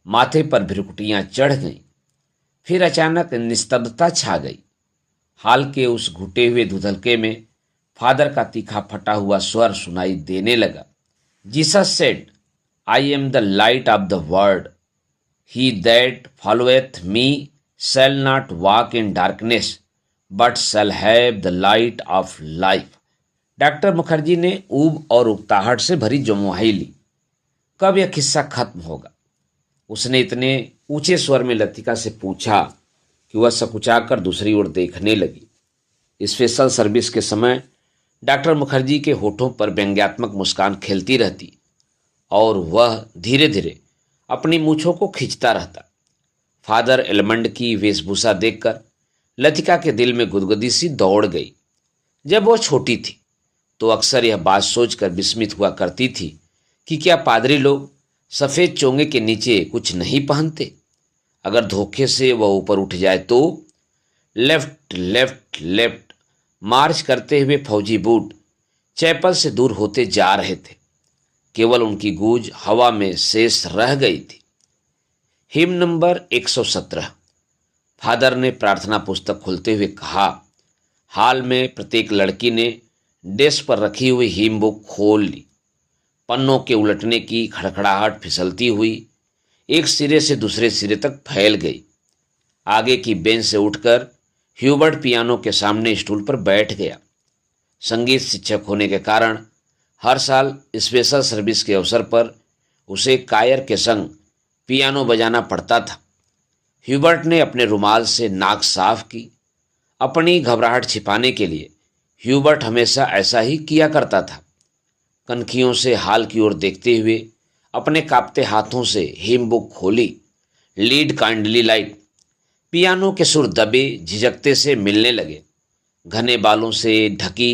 A: माथे पर भ्रुकुटियां चढ़ गईं। फिर अचानक निस्तब्धता छा गई। हाल के उस घुटे हुए धुधलके में फादर का तीखा फटा हुआ स्वर सुनाई देने लगा। Jesus said, I am the light of the world. He that followeth me shall not walk in darkness but shall have the light of life। Doctor Mukherjee ने ऊब और उकताहट से भरी जमुआही ली। कब यह किस्सा खत्म होगा? उसने इतने ऊंचे स्वर में लतिका से पूछा कि वह सकुचाकर दूसरी ओर देखने लगी। स्पेशल सर्विस के समय डॉक्टर मुखर्जी के होठों पर व्यंग्यात्मक मुस्कान खेलती रहती और वह धीरे धीरे अपनी मूछों को खींचता रहता। फादर एलमंड की वेशभूषा देखकर लतिका के दिल में गुदगुदी सी दौड़ गई। जब वो छोटी थी तो अक्सर यह बात सोचकर विस्मित हुआ करती थी कि क्या पादरी लोग सफ़ेद चोंगे के नीचे कुछ नहीं पहनते? अगर धोखे से वह ऊपर उठ जाए तो लेफ्ट लेफ्ट लेफ्ट मार्च करते हुए फौजी बूट चैपल से दूर होते जा रहे थे। केवल उनकी गूंज हवा में शेष रह गई थी। Him number 117। फादर ने प्रार्थना पुस्तक खोलते हुए कहा। हाल में प्रत्येक लड़की ने डेस्क पर रखी हुई हिम बुक खोल ली। पन्नों के उलटने की खड़खड़ाहट फिसलती हुई एक सिरे से दूसरे सिरे तक फैल गई। आगे की बेंच से उठकर ह्यूबर्ट पियानो के सामने स्टूल पर बैठ गया। संगीत शिक्षक होने के कारण हर साल स्पेशल सर्विस के अवसर पर उसे कायर के संग पियानो बजाना पड़ता था। ह्यूबर्ट ने अपने रुमाल से नाक साफ की। अपनी घबराहट छिपाने के लिए ह्यूबर्ट हमेशा ऐसा ही किया करता था। कनखियों से हाल की ओर देखते हुए अपने कांपते हाथों से हिम बुक खोली। Lead kindly light. पियानो के सुर दबे झिझकते से मिलने लगे। घने बालों से ढकी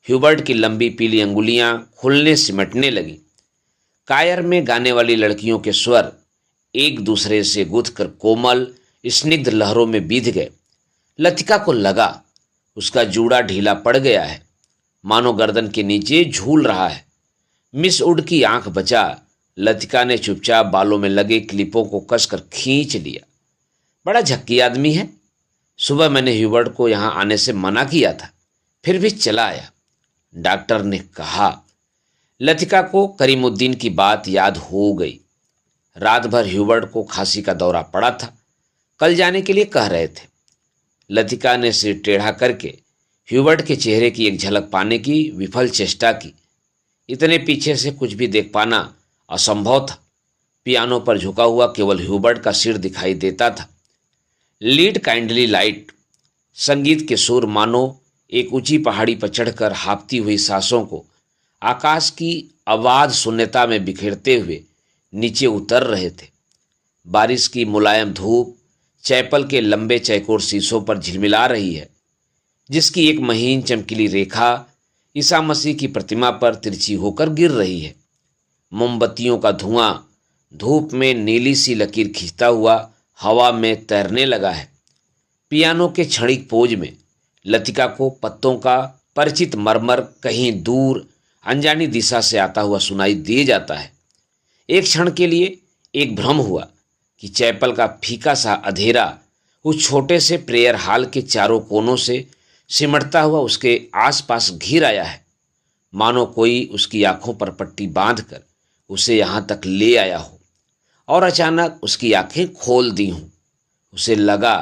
A: ह्यूबर्ट की लंबी पीली अंगुलियां खुलने सिमटने लगी। कायर में गाने वाली लड़कियों के स्वर एक दूसरे से गुथकर कोमल स्निग्ध लहरों में बीध गए। लतिका को लगा उसका जूड़ा ढीला पड़ गया है, मानो गर्दन के नीचे झूल रहा है। मिस वुड की आंख बचा लतिका ने चुपचाप बालों में लगे क्लिपों को कसकर खींच लिया। बड़ा झक्की आदमी है। सुबह मैंने ह्यूबर्ट को यहाँ आने से मना किया था, फिर भी चला आया, डॉक्टर ने कहा। लतिका को करीमुद्दीन की बात याद हो गई। रात भर ह्यूबर्ट को खांसी का दौरा पड़ा था। कल जाने के लिए कह रहे थे। लतिका ने सिर टेढ़ा करके ह्यूबर्ट के चेहरे की एक झलक पाने की विफल चेष्टा की। इतने पीछे से कुछ भी देख पाना असंभव था। पियानो पर झुका हुआ केवल ह्यूबर्ट का सिर दिखाई देता था। Lead kindly light. संगीत के सुर मानो एक ऊंची पहाड़ी पर चढ़कर हाँफती हुई सांसों को आकाश की अबाध शून्यता में बिखेरते हुए नीचे उतर रहे थे। बारिश की मुलायम धूप चैपल के लंबे चौकोर शीशों पर झिलमिला रही है, जिसकी एक महीन चमकीली रेखा ईसा मसीह की प्रतिमा पर तिरछी होकर गिर रही है। मोमबत्तियों का धुआं धूप में नीली सी लकीर खींचता हुआ हवा में तैरने लगा है। पियानो के क्षणिक पोज में लतिका को पत्तों का परिचित मरमर कहीं दूर अनजानी दिशा से आता हुआ सुनाई दे जाता है। एक क्षण के लिए एक भ्रम हुआ कि चैपल का फीका सा अंधेरा उस छोटे से प्रेयर हॉल के चारों कोनों से सिमटता हुआ उसके आसपास घिर आया है, मानो कोई उसकी आंखों पर पट्टी बांधकर उसे यहाँ तक ले आया हो और अचानक उसकी आंखें खोल दी हों। उसे लगा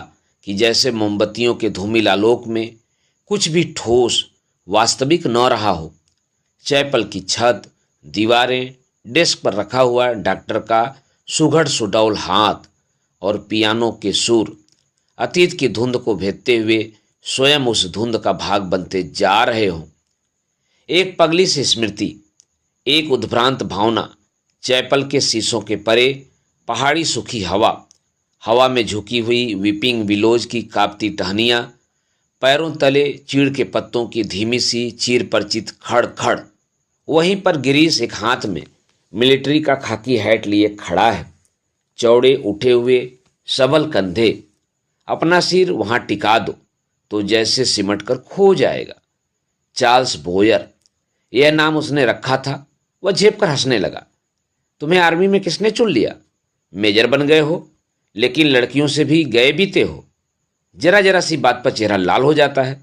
A: कि जैसे मोमबत्तियों के धूमिल आलोक में कुछ भी ठोस वास्तविक न रहा हो। चैपल की छत, दीवारें, डेस्क पर रखा हुआ डॉक्टर का सुघड़ सुडौल हाथ और पियानो के सुर अतीत की धुंध को भेदते हुए स्वयं उस धुंध का भाग बनते जा रहे हों। एक पगली सी स्मृति, एक उद्भ्रांत भावना चैपल के शीशों के परे पहाड़ी सूखी हवा, हवा में झुकी हुई वीपिंग विलोज की कांपती टहनियाँ, पैरों तले चीड़ के पत्तों की धीमी सी चीर परिचित खड़ खड़। वहीं पर गिरीश एक हाथ में मिलिट्री का खाकी हैट लिए खड़ा है, चौड़े उठे हुए सबल कंधे। अपना सिर वहां टिका दो तो जैसे सिमट कर खो जाएगा। चार्ल्स बोयर, यह नाम उसने रखा था। वह झेप कर हंसने लगा। तुम्हें आर्मी में किसने चुन लिया? मेजर बन गए हो, लेकिन लड़कियों से भी गए बीते हो। जरा जरा सी बात पर चेहरा लाल हो जाता है।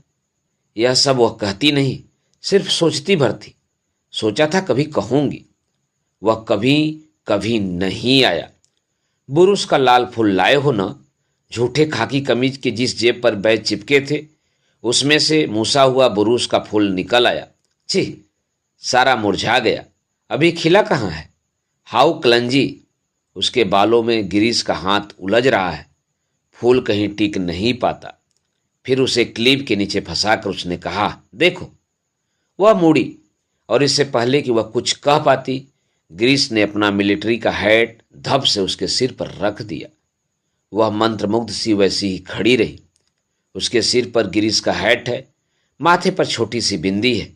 A: यह सब वह कहती नहीं, सिर्फ सोचती भर थी। सोचा था कभी कहूंगी। वह कभी कभी नहीं आया। बुरुस का लाल फूल लाए हो न? झूठे खाकी कमीज के जिस जेब पर बैज चिपके थे, उसमें से मूसा हुआ बुरुस का फूल निकल आया। छी, सारा मुरझा गया। अभी खिला कहाँ है? हाउ क्लंजी। उसके बालों में गिरीश का हाथ उलझ रहा है। फूल कहीं टिक नहीं पाता। फिर उसे क्लीब के नीचे फंसाकर उसने कहा, देखो। वह मुड़ी और इससे पहले कि वह कुछ कह पाती, गिरीश ने अपना मिलिट्री का हैट धप से उसके सिर पर रख दिया। वह मंत्रमुग्ध सी वैसी ही खड़ी रही। उसके सिर पर गिरीश का हैट है, माथे पर छोटी सी बिंदी है,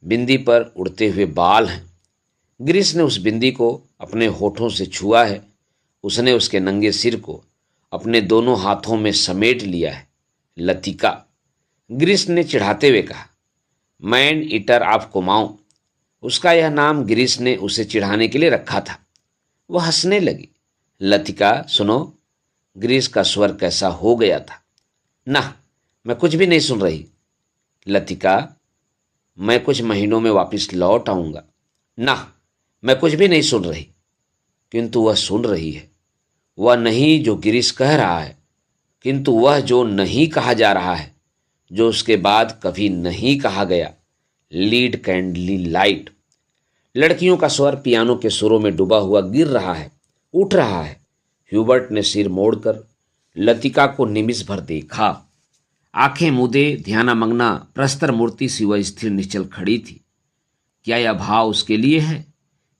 A: बिंदी पर उड़ते हुए बाल हैं। गिरीश ने उस बिंदी को अपने होठों से छुआ है। उसने उसके नंगे सिर को अपने दोनों हाथों में समेट लिया है। लतिका, गिरीश ने चिढ़ाते हुए कहा। मैन ईटर ऑफ कुमाऊं, उसका यह नाम गिरीश ने उसे चिढ़ाने के लिए रखा था। वह हंसने लगी। लतिका सुनो। गिरीश का स्वर कैसा हो गया था। ना, मैं कुछ भी नहीं सुन रही। लतिका, मैं कुछ महीनों में वापस लौट आऊंगा। ना, मैं कुछ भी नहीं सुन रही। किंतु वह सुन रही है। वह नहीं जो गिरीश कह रहा है, किंतु वह जो नहीं कहा जा रहा है, जो उसके बाद कभी नहीं कहा गया। Lead kindly light. लड़कियों का स्वर पियानो के सुरों में डूबा हुआ गिर रहा है, उठ रहा है। ह्यूबर्ट ने सिर मोड़कर लतिका को निमिष भर देखा। आंखें मूंदे ध्यानमग्ना प्रस्तर मूर्ति सी वह स्थिर निश्चल खड़ी थी। क्या यह भाव उसके लिए है?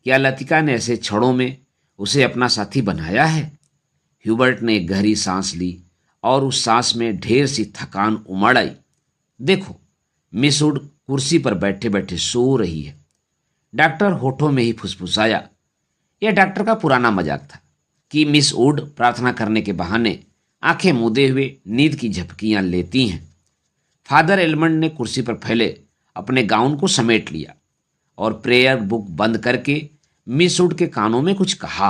A: क्या लतिका ने ऐसे क्षणों में उसे अपना साथी बनाया है? ह्यूबर्ट ने एक गहरी सांस ली और उस सांस में ढेर सी थकान उमड़ आई। देखो, मिस वुड कुर्सी पर बैठे बैठे सो रही है। डॉक्टर होठों में ही फुसफुसाया। यह डॉक्टर का पुराना मजाक था कि मिस वुड प्रार्थना करने के बहाने आंखें मूंदे हुए नींद की झपकियां लेती हैं। फादर एलमंड ने कुर्सी पर फैले अपने गाउन को समेट लिया और प्रेयर बुक बंद करके मिस वुड के कानों में कुछ कहा।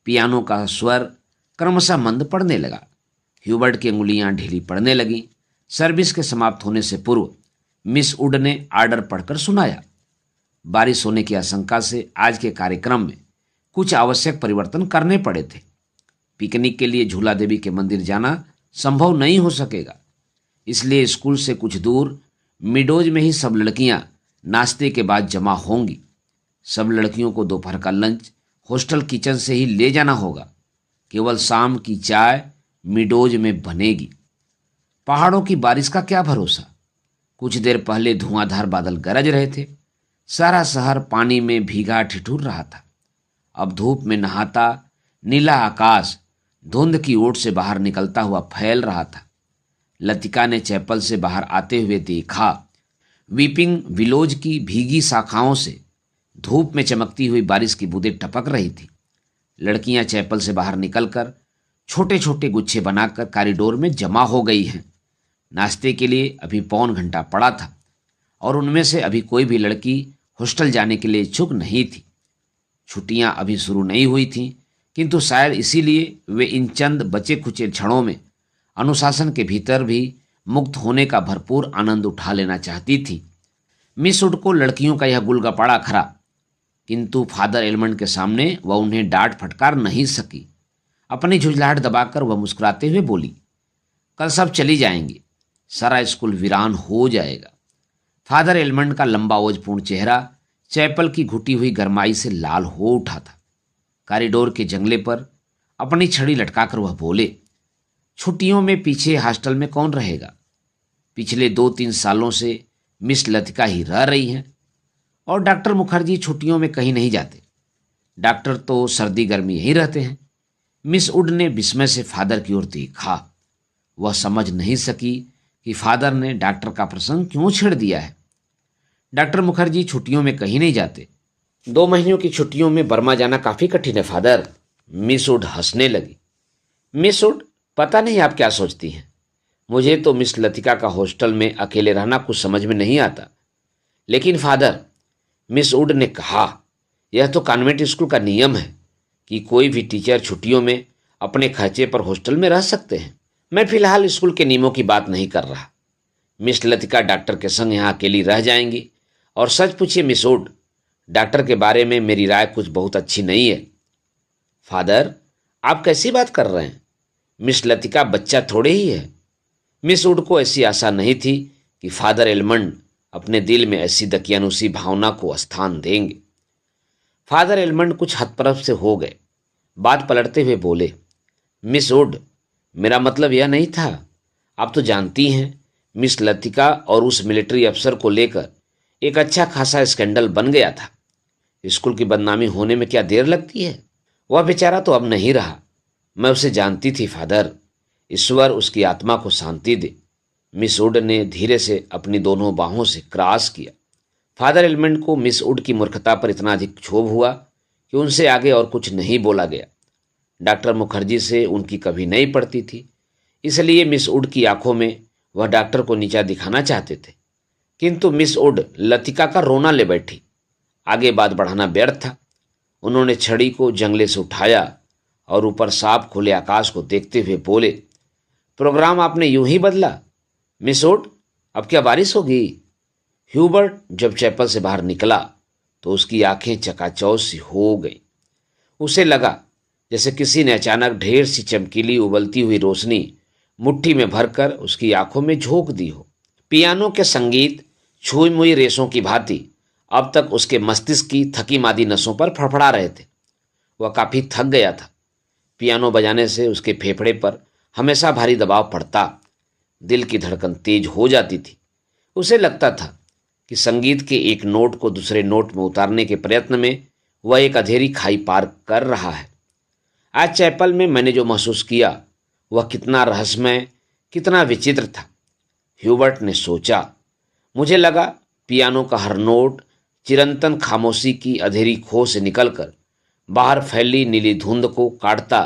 A: पियानो का स्वर क्रमशः मंद पड़ने लगा। ह्यूबर्ट की अंगुलियां ढीली पड़ने लगीं। सर्विस के समाप्त होने से पूर्व मिस वुड ने आर्डर पढ़कर सुनाया। बारिश होने की आशंका से आज के कार्यक्रम में कुछ आवश्यक परिवर्तन करने पड़े थे। पिकनिक के लिए झूला देवी के मंदिर जाना संभव नहीं हो सकेगा, इसलिए स्कूल से कुछ दूर मिडोज में ही सब लड़कियां नाश्ते के बाद जमा होंगी। सब लड़कियों को दोपहर का लंच हॉस्टल किचन से ही ले जाना होगा। केवल शाम की चाय मिडोज में बनेगी। पहाड़ों की बारिश का क्या भरोसा। कुछ देर पहले धुआंधार बादल गरज रहे थे। सारा शहर पानी में भीगा ठिठुर रहा था। अब धूप में नहाता नीला आकाश धुंध की ओट से बाहर निकलता हुआ फैल रहा था। लतिका ने चैपल से बाहर आते हुए देखा। वीपिंग विलोज की भीगी शाखाओं से धूप में चमकती हुई बारिश की बूंदें टपक रही थी। लड़कियां चैपल से बाहर निकलकर छोटे छोटे गुच्छे बनाकर कॉरिडोर में जमा हो गई हैं। नाश्ते के लिए अभी पौन घंटा पड़ा था और उनमें से अभी कोई भी लड़की हॉस्टल जाने के लिए इच्छुक नहीं थी। छुट्टियां अभी शुरू नहीं हुई थीं, किंतु शायद इसीलिए वे इन चंद बचे खुचे क्षणों में अनुशासन के भीतर भी मुक्त होने का भरपूर आनंद उठा लेना चाहती थी। मिस वुड को लड़कियों का यह गुलगपाड़ा खरा, किंतु फादर एलमंड के सामने वह उन्हें डांट फटकार नहीं सकी। अपनी झुंझलाहट दबाकर वह मुस्कुराते हुए बोली, कल सब चली जाएंगी, सारा स्कूल वीरान हो जाएगा। फादर एलमंड का लंबा ओजपूर्ण चेहरा चैपल की घुटी हुई गरमाई से लाल हो उठा था। कॉरिडोर के जंगले पर अपनी छड़ी लटकाकर वह बोले, छुट्टियों में पीछे हॉस्टल में कौन रहेगा? पिछले 2-3 सालों से मिस लतिका ही रह रही हैं और डॉक्टर मुखर्जी छुट्टियों में कहीं नहीं जाते। डॉक्टर तो सर्दी गर्मी यहीं रहते हैं। मिस वुड ने विस्मय से फादर की ओर देखा। वह समझ नहीं सकी कि फादर ने डॉक्टर का प्रसंग क्यों छेड़ दिया है। डॉक्टर मुखर्जी छुट्टियों में कहीं नहीं जाते। 2 महीनों की छुट्टियों में बर्मा जाना काफी कठिन है फादर। मिस वुड हंसने लगी। मिस वुड, पता नहीं आप क्या सोचती हैं। मुझे तो मिस लतिका का हॉस्टल में अकेले रहना कुछ समझ में नहीं आता। लेकिन फादर, मिस वुड ने कहा, यह तो कॉन्वेंट स्कूल का नियम है कि कोई भी टीचर छुट्टियों में अपने खर्चे पर हॉस्टल में रह सकते हैं। मैं फिलहाल स्कूल के नियमों की बात नहीं कर रहा। मिस लतिका डॉक्टर के संग यहाँ अकेली रह जाएंगी। और सच पूछिए मिस वुड, डॉक्टर के बारे में मेरी राय कुछ बहुत अच्छी नहीं है। फादर, आप कैसी बात कर रहे हैं? मिस लतिका बच्चा थोड़े ही है। मिस वुड को ऐसी आशा नहीं थी कि फादर एलमंड अपने दिल में ऐसी दकियानुसी भावना को स्थान देंगे। फादर एलमंड कुछ हतप्रभ से हो गए। बात पलटते हुए बोले, मिस वुड, मेरा मतलब यह नहीं था। आप तो जानती हैं, मिस लतिका और उस मिलिट्री अफसर को लेकर एक अच्छा खासा स्कैंडल बन गया था। स्कूल की बदनामी होने में क्या देर लगती है? वह बेचारा तो अब नहीं रहा। मैं उसे जानती थी फादर। ईश्वर उसकी आत्मा को शांति दे। मिस वुड ने धीरे से अपनी दोनों बाहों से क्रॉस किया। फादर एलमंड को मिस वुड की मूर्खता पर इतना अधिक क्षोभ हुआ कि उनसे आगे और कुछ नहीं बोला गया। डॉक्टर मुखर्जी से उनकी कभी नहीं पड़ती थी, इसलिए मिस वुड की आंखों में वह डॉक्टर को नीचा दिखाना चाहते थे। किंतु मिस वुड लतिका का रोना ले बैठी। आगे बात बढ़ाना व्यर्थ था। उन्होंने छड़ी को जंगले से उठाया और ऊपर साफ खुले आकाश को देखते हुए बोले, प्रोग्राम आपने यूं ही बदला? मिस वुड, अब क्या बारिश होगी? ह्यूबर्ट जब चैपल से बाहर निकला तो उसकी आंखें चकाचौंध सी हो गईं। उसे लगा जैसे किसी ने अचानक ढेर सी चमकीली उबलती हुई रोशनी मुट्ठी में भरकर उसकी आंखों में झोंक दी हो। पियानो के संगीत छुई मुई रेशों की भांति अब तक उसके मस्तिष्क की थकी मादी नसों पर फड़फड़ा रहे थे। वह काफी थक गया था। पियानो बजाने से उसके फेफड़े पर हमेशा भारी दबाव पड़ता। दिल की धड़कन तेज हो जाती थी। उसे लगता था कि संगीत के एक नोट को दूसरे नोट में उतारने के प्रयत्न में वह एक अंधेरी खाई पार कर रहा है। आज चैपल में मैंने जो महसूस किया वह कितना रहस्यमय, कितना विचित्र था। ह्यूबर्ट ने सोचा। मुझे लगा पियानो का हर नोट चिरंतन खामोशी की अंधेरी खो से निकलकर बाहर फैली नीली धुंध को काटता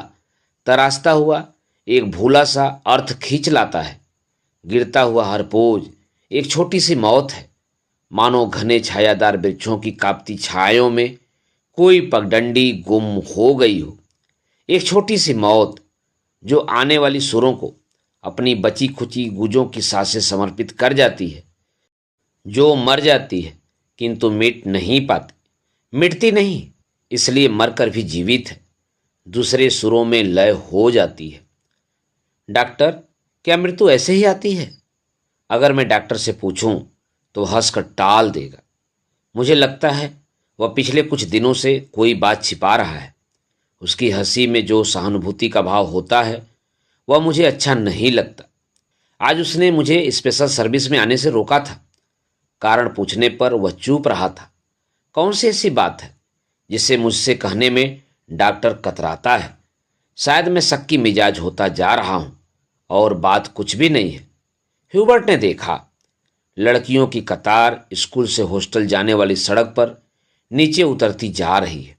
A: तराशता हुआ एक भूला सा अर्थ खींच लाता है। गिरता हुआ हर पोज एक छोटी सी मौत है, मानो घने छायादार वृक्षों की कांपती छायाओं में कोई पगडंडी गुम हो गई हो। एक छोटी सी मौत जो आने वाली सुरों को अपनी बची खुची गूंजों की सांसें समर्पित कर जाती है, जो मर जाती है किंतु मिट नहीं पाती। मिटती नहीं, इसलिए मरकर भी जीवित है, दूसरे सुरों में लय हो जाती है। डॉक्टर, क्या मृत्यु ऐसे ही आती है? अगर मैं डॉक्टर से पूछूं तो हंसकर टाल देगा। मुझे लगता है वह पिछले कुछ दिनों से कोई बात छिपा रहा है। उसकी हंसी में जो सहानुभूति का भाव होता है वह मुझे अच्छा नहीं लगता। आज उसने मुझे स्पेशल सर्विस में आने से रोका था। कारण पूछने पर वह चुप रहा था। कौन सी ऐसी बात है जिससे मुझसे कहने में डॉक्टर कतराता है? शायद मैं शक की मिजाज होता जा रहा हूं और बात कुछ भी नहीं है। ह्यूबर्ट ने देखा, लड़कियों की कतार स्कूल से हॉस्टल जाने वाली सड़क पर नीचे उतरती जा रही है।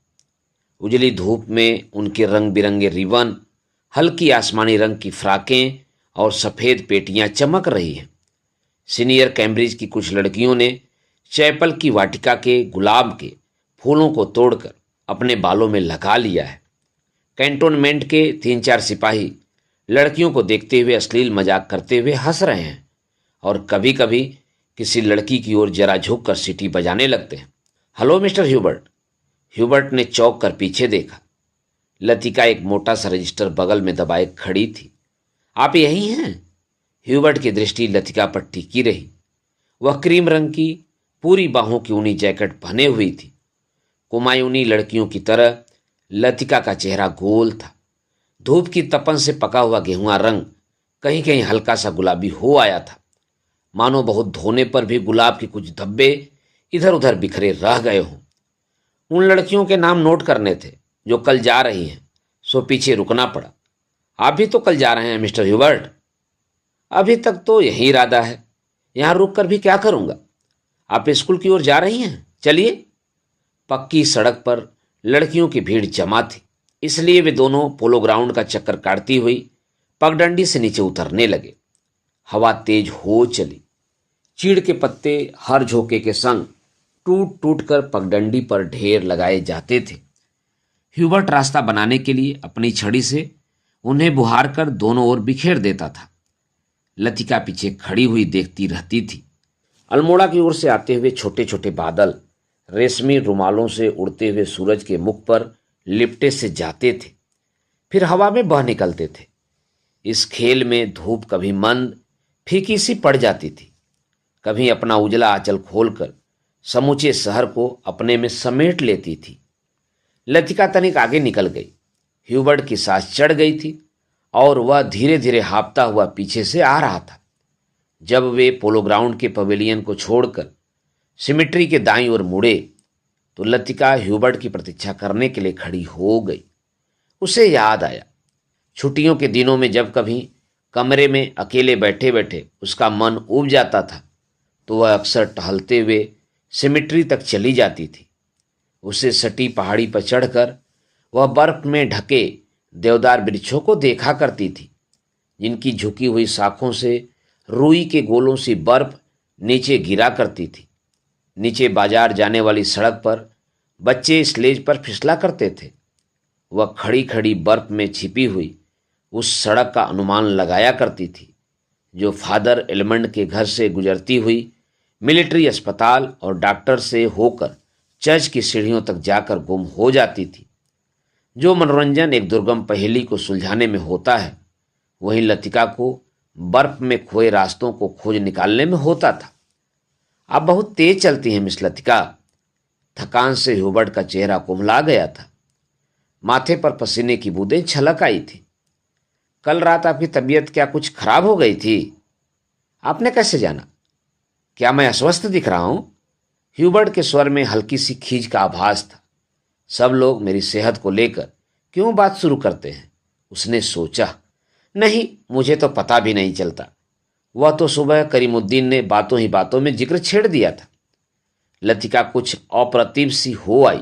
A: उजली धूप में उनके रंग बिरंगे रिबन, हल्की आसमानी रंग की फ्राकें और सफ़ेद पेटियां चमक रही हैं। सीनियर कैम्ब्रिज की कुछ लड़कियों ने चैपल की वाटिका के गुलाब के फूलों को तोड़कर अपने बालों में लगा लिया है। कैंटोनमेंट के 3-4 सिपाही लड़कियों को देखते हुए अश्लील मजाक करते हुए हंस रहे हैं और कभी कभी किसी लड़की की ओर जरा झुक कर सीटी बजाने लगते हैं। Hello mister Hubert. ह्यूबर्ट ने चौंक कर पीछे देखा। लतिका एक मोटा सा रजिस्टर बगल में दबाए खड़ी थी। आप यही हैं? ह्यूबर्ट की दृष्टि लतिका पर टिकी रही। वह क्रीम रंग की पूरी बाहों की ऊनी जैकेट पहने हुई थी। कुमायूनी लड़कियों की तरह लतिका का चेहरा गोल था। धूप की तपन से पका हुआ गेहुआ रंग कहीं कहीं हल्का सा गुलाबी हो आया था, मानो बहुत धोने पर भी गुलाब के कुछ धब्बे इधर उधर बिखरे रह गए हों। उन लड़कियों के नाम नोट करने थे जो कल जा रही हैं। सो पीछे रुकना पड़ा। आप भी तो कल जा रहे हैं मिस्टर ह्यूबर्ट? अभी तक तो यही इरादा है, यहाँ रुक कर भी क्या करूँगा। आप स्कूल की ओर जा रही हैं, चलिए। पक्की सड़क पर लड़कियों की भीड़ जमा थी, इसलिए वे दोनों पोलो ग्राउंड का चक्कर काटती हुई पगडंडी से नीचे उतरने लगे। हवा तेज हो चली। चीड़ के पत्ते हर झोंके के संग टूट टूट कर पगडंडी पर ढेर लगाए जाते थे। ह्यूबर्ट रास्ता बनाने के लिए अपनी छड़ी से उन्हें बुहार कर दोनों ओर बिखेर देता था। लतिका पीछे खड़ी हुई देखती रहती थी। अल्मोड़ा की ओर से आते हुए छोटे छोटे बादल रेशमी रुमालों से उड़ते हुए सूरज के मुख पर लिपटे से जाते थे, फिर हवा में बह निकलते थे। इस खेल में धूप कभी मंद फीकी सी पड़ जाती थी, कभी अपना उजला आंचल खोलकर समूचे शहर को अपने में समेट लेती थी। लतिका तनिक आगे निकल गई। ह्यूबर्ट की सांस चढ़ गई थी और वह धीरे धीरे हाँफता हुआ पीछे से आ रहा था। जब वे पोलो ग्राउंड के पवेलियन को छोड़कर सिमिट्री के दाईं ओर मुड़े तो लतिका ह्यूबर्ट की प्रतीक्षा करने के लिए खड़ी हो गई। उसे याद आया, छुट्टियों के दिनों में जब कभी कमरे में अकेले बैठे बैठे उसका मन ऊब जाता था तो वह अक्सर टहलते हुए सिमिट्री तक चली जाती थी। उसे सटी पहाड़ी पर चढ़कर वह बर्फ में ढके देवदार वृक्षों को देखा करती थी, जिनकी झुकी हुई शाखों से रुई के गोलों सी बर्फ नीचे गिरा करती थी। नीचे बाजार जाने वाली सड़क पर बच्चे स्लेज पर फिसला करते थे। वह खड़ी खड़ी बर्फ में छिपी हुई उस सड़क का अनुमान लगाया करती थी जो फादर एलमंड के घर से गुजरती हुई मिलिट्री अस्पताल और डॉक्टर से होकर चर्च की सीढ़ियों तक जाकर गुम हो जाती थी। जो मनोरंजन एक दुर्गम पहेली को सुलझाने में होता है, वही लतिका को बर्फ में खोए रास्तों को खोज निकालने में होता था। आप बहुत तेज चलती हैं मिस लतिका। थकान से ह्यूबर्ट का चेहरा कुम्हला गया था। माथे पर पसीने की बूंदें छलक आई थी। कल रात आपकी तबीयत क्या कुछ खराब हो गई थी? आपने कैसे जाना? क्या मैं अस्वस्थ दिख रहा हूं? ह्यूबर्ट के स्वर में हल्की सी खीज का आभास था। सब लोग मेरी सेहत को लेकर क्यों बात शुरू करते हैं? उसने सोचा। नहीं, मुझे तो पता भी नहीं चलता। वह तो सुबह करीमुद्दीन ने बातों ही बातों में जिक्र छेड़ दिया था। लतिका कुछ अप्रतिभ सी हो आई।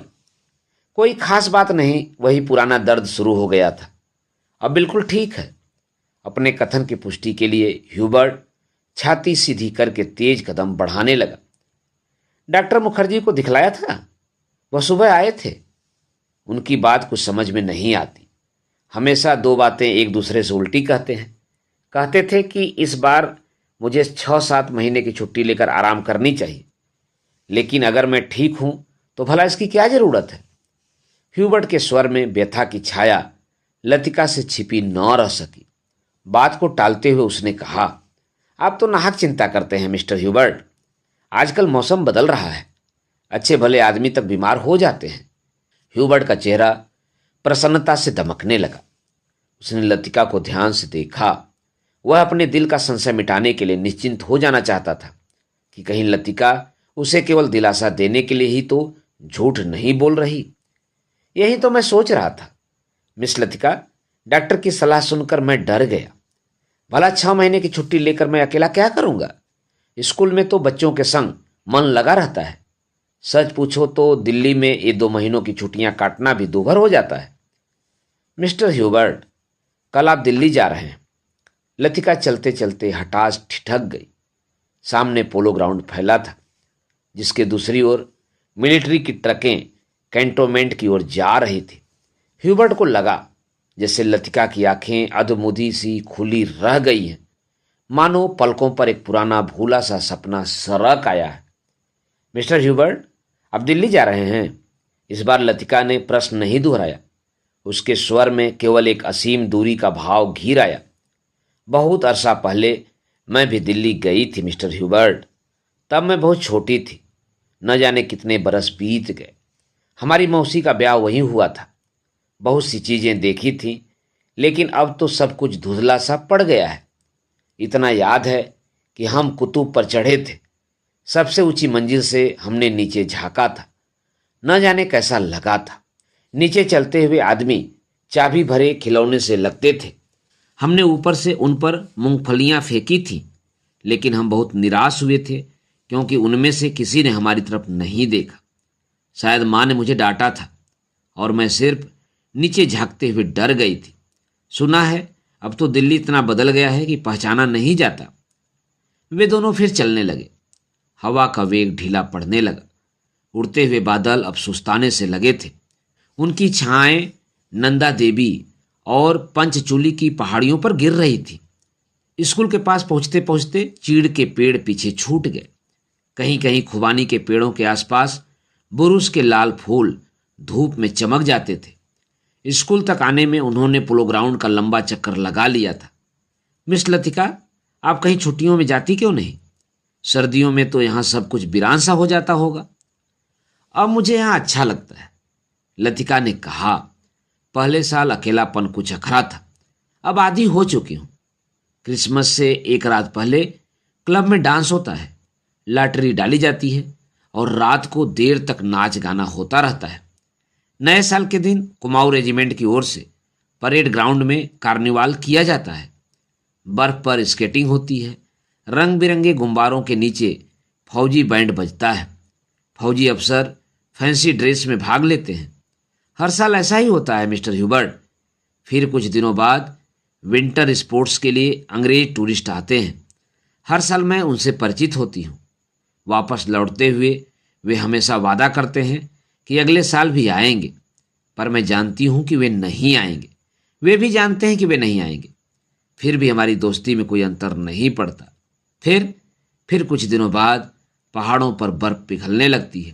A: कोई खास बात नहीं, वही पुराना दर्द शुरू हो गया था। अब बिल्कुल ठीक है। अपने कथन की पुष्टि के लिए ह्यूबर्ट छाती सीधी करके तेज कदम बढ़ाने लगा। डॉक्टर मुखर्जी को दिखलाया था? वह सुबह आए थे। उनकी बात कुछ समझ में नहीं आती। हमेशा दो बातें एक दूसरे से उल्टी कहते हैं। कहते थे कि इस बार मुझे 6-7 महीने की छुट्टी लेकर आराम करनी चाहिए, लेकिन अगर मैं ठीक हूं तो भला इसकी क्या जरूरत है? ह्यूबर्ट के स्वर में व्यथा की छाया लतिका से छिपी न रह सकी। बात को टालते हुए उसने कहा, आप तो नाहक चिंता करते हैं मिस्टर ह्यूबर्ट। आजकल मौसम बदल रहा है, अच्छे भले आदमी तक बीमार हो जाते हैं। ह्यूबर्ट का चेहरा प्रसन्नता से दमकने लगा। उसने लतिका को ध्यान से देखा। वह अपने दिल का संशय मिटाने के लिए निश्चिंत हो जाना चाहता था कि कहीं लतिका उसे केवल दिलासा देने के लिए ही तो झूठ नहीं बोल रही। यही तो मैं सोच रहा था मिस लतिका। डॉक्टर की सलाह सुनकर मैं डर गया। भला 6 महीने की छुट्टी लेकर मैं अकेला क्या करूंगा? स्कूल में तो बच्चों के संग मन लगा रहता है। सच पूछो तो दिल्ली में ये 2 महीनों की छुट्टियां काटना भी दूभर हो जाता है। मिस्टर ह्यूबर्ट, कल आप दिल्ली जा रहे हैं। लतिका चलते चलते हठात ठिठक गई। सामने पोलो ग्राउंड फैला था, जिसके दूसरी ओर मिलिट्री की ट्रकें कैंटोनमेंट की ओर जा रही थी। ह्यूबर्ट को लगा जैसे लतिका की आंखें अधमुधी सी खुली रह गई हैं, मानो पलकों पर एक पुराना भूला सा सपना सरक आया है। मिस्टर ह्यूबर्ट, आप दिल्ली जा रहे हैं? इस बार लतिका ने प्रश्न नहीं दोहराया। उसके स्वर में केवल एक असीम दूरी का भाव घिर आया। बहुत अरसा पहले मैं भी दिल्ली गई थी मिस्टर ह्यूबर्ट। तब मैं बहुत छोटी थी। न जाने कितने बरस बीत गए। हमारी मौसी का ब्याह वहीं हुआ था। बहुत सी चीज़ें देखी थी, लेकिन अब तो सब कुछ धुंधला सा पड़ गया है। इतना याद है कि हम कुतुब पर चढ़े थे। सबसे ऊंची मंजिल से हमने नीचे झांका था। न जाने कैसा लगा था। नीचे चलते हुए आदमी चाबी भरे खिलौने से लगते थे। हमने ऊपर से उन पर मूंगफलियां फेंकी थी, लेकिन हम बहुत निराश हुए थे क्योंकि उनमें से किसी ने हमारी तरफ नहीं देखा। शायद माँ ने मुझे डांटा था और मैं सिर्फ नीचे झांकते हुए डर गई थी। सुना है अब तो दिल्ली इतना बदल गया है कि पहचाना नहीं जाता। वे दोनों फिर चलने लगे। हवा का वेग ढीला पड़ने लगा। उड़ते हुए बादल अब सुस्ताने से लगे थे। उनकी छाएं नंदा देवी और पंचचूली की पहाड़ियों पर गिर रही थी। स्कूल के पास पहुंचते पहुंचते चीड़ के पेड़ पीछे छूट गए। कहीं कहीं खुबानी के पेड़ों के आसपास बुरुस के लाल फूल धूप में चमक जाते थे। स्कूल तक आने में उन्होंने पोलो ग्राउंड का लंबा चक्कर लगा लिया था। मिस लतिका, आप कहीं छुट्टियों में जाती क्यों नहीं? सर्दियों में तो यहाँ सब कुछ वीरान सा हो जाता होगा। अब मुझे यहाँ अच्छा लगता है, लतिका ने कहा। पहले साल अकेलापन कुछ अखरा था, अब आदी हो चुकी हूँ। क्रिसमस से एक रात पहले क्लब में डांस होता है, लॉटरी डाली जाती है और रात को देर तक नाच गाना होता रहता है। नए साल के दिन कुमाऊं रेजिमेंट की ओर से परेड ग्राउंड में कार्निवाल किया जाता है। बर्फ पर स्केटिंग होती है। रंग बिरंगे गुब्बारों के नीचे फौजी बैंड बजता है। फौजी अफसर फैंसी ड्रेस में भाग लेते हैं। हर साल ऐसा ही होता है मिस्टर ह्यूबर्ट। फिर कुछ दिनों बाद विंटर स्पोर्ट्स के लिए अंग्रेज टूरिस्ट आते हैं। हर साल मैं उनसे परिचित होती हूँ। वापस लौटते हुए वे हमेशा वादा करते हैं कि अगले साल भी आएंगे, पर मैं जानती हूँ कि वे नहीं आएंगे। वे भी जानते हैं कि वे नहीं आएंगे। फिर भी हमारी दोस्ती में कोई अंतर नहीं पड़ता। फिर कुछ दिनों बाद पहाड़ों पर बर्फ पिघलने लगती है।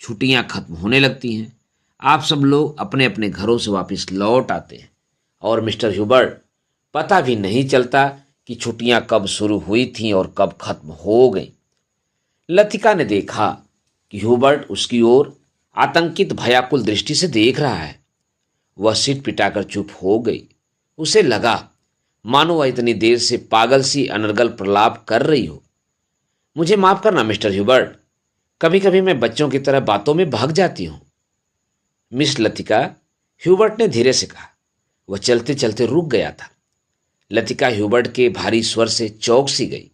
A: छुट्टियाँ खत्म होने लगती हैं। आप सब लोग अपने अपने घरों से वापस लौट आते हैं और मिस्टर ह्यूबर्ट, पता भी नहीं चलता कि छुट्टियां कब शुरू हुई थीं और कब खत्म हो गईं। लतिका ने देखा कि ह्यूबर्ट उसकी ओर आतंकित भयाकुल दृष्टि से देख रहा है। वह सिर पिटाकर चुप हो गई। उसे लगा मानो वह इतनी देर से पागल सी अनर्गल प्रलाप कर रही हो। मुझे माफ करना मिस्टर ह्यूबर्ट, कभी कभी मैं बच्चों की तरह बातों में भाग जाती हूं। मिस लतिका, ह्यूबर्ट ने धीरे से कहा। वह चलते चलते रुक गया था। लतिका ह्यूबर्ट के भारी स्वर से चौंक सी गई।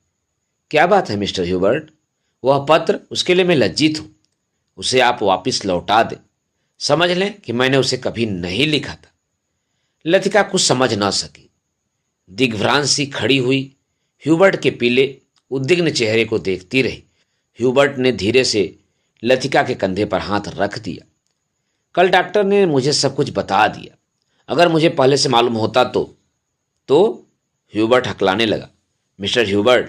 A: क्या बात है मिस्टर ह्यूबर्ट? वह पत्र, उसके लिए मैं लज्जित हूं। उसे आप वापस लौटा दें। समझ लें कि मैंने उसे कभी नहीं लिखा था। लतिका कुछ समझ ना सकी। दिग्भ्रांत सी खड़ी हुई ह्यूबर्ट के पीले उद्विग्न चेहरे को देखती रही। ह्यूबर्ट ने धीरे से लतिका के कंधे पर हाथ रख दिया। कल डॉक्टर ने मुझे सब कुछ बता दिया। अगर मुझे पहले से मालूम होता तो ह्यूबर्ट हकलाने लगा। मिस्टर ह्यूबर्ट,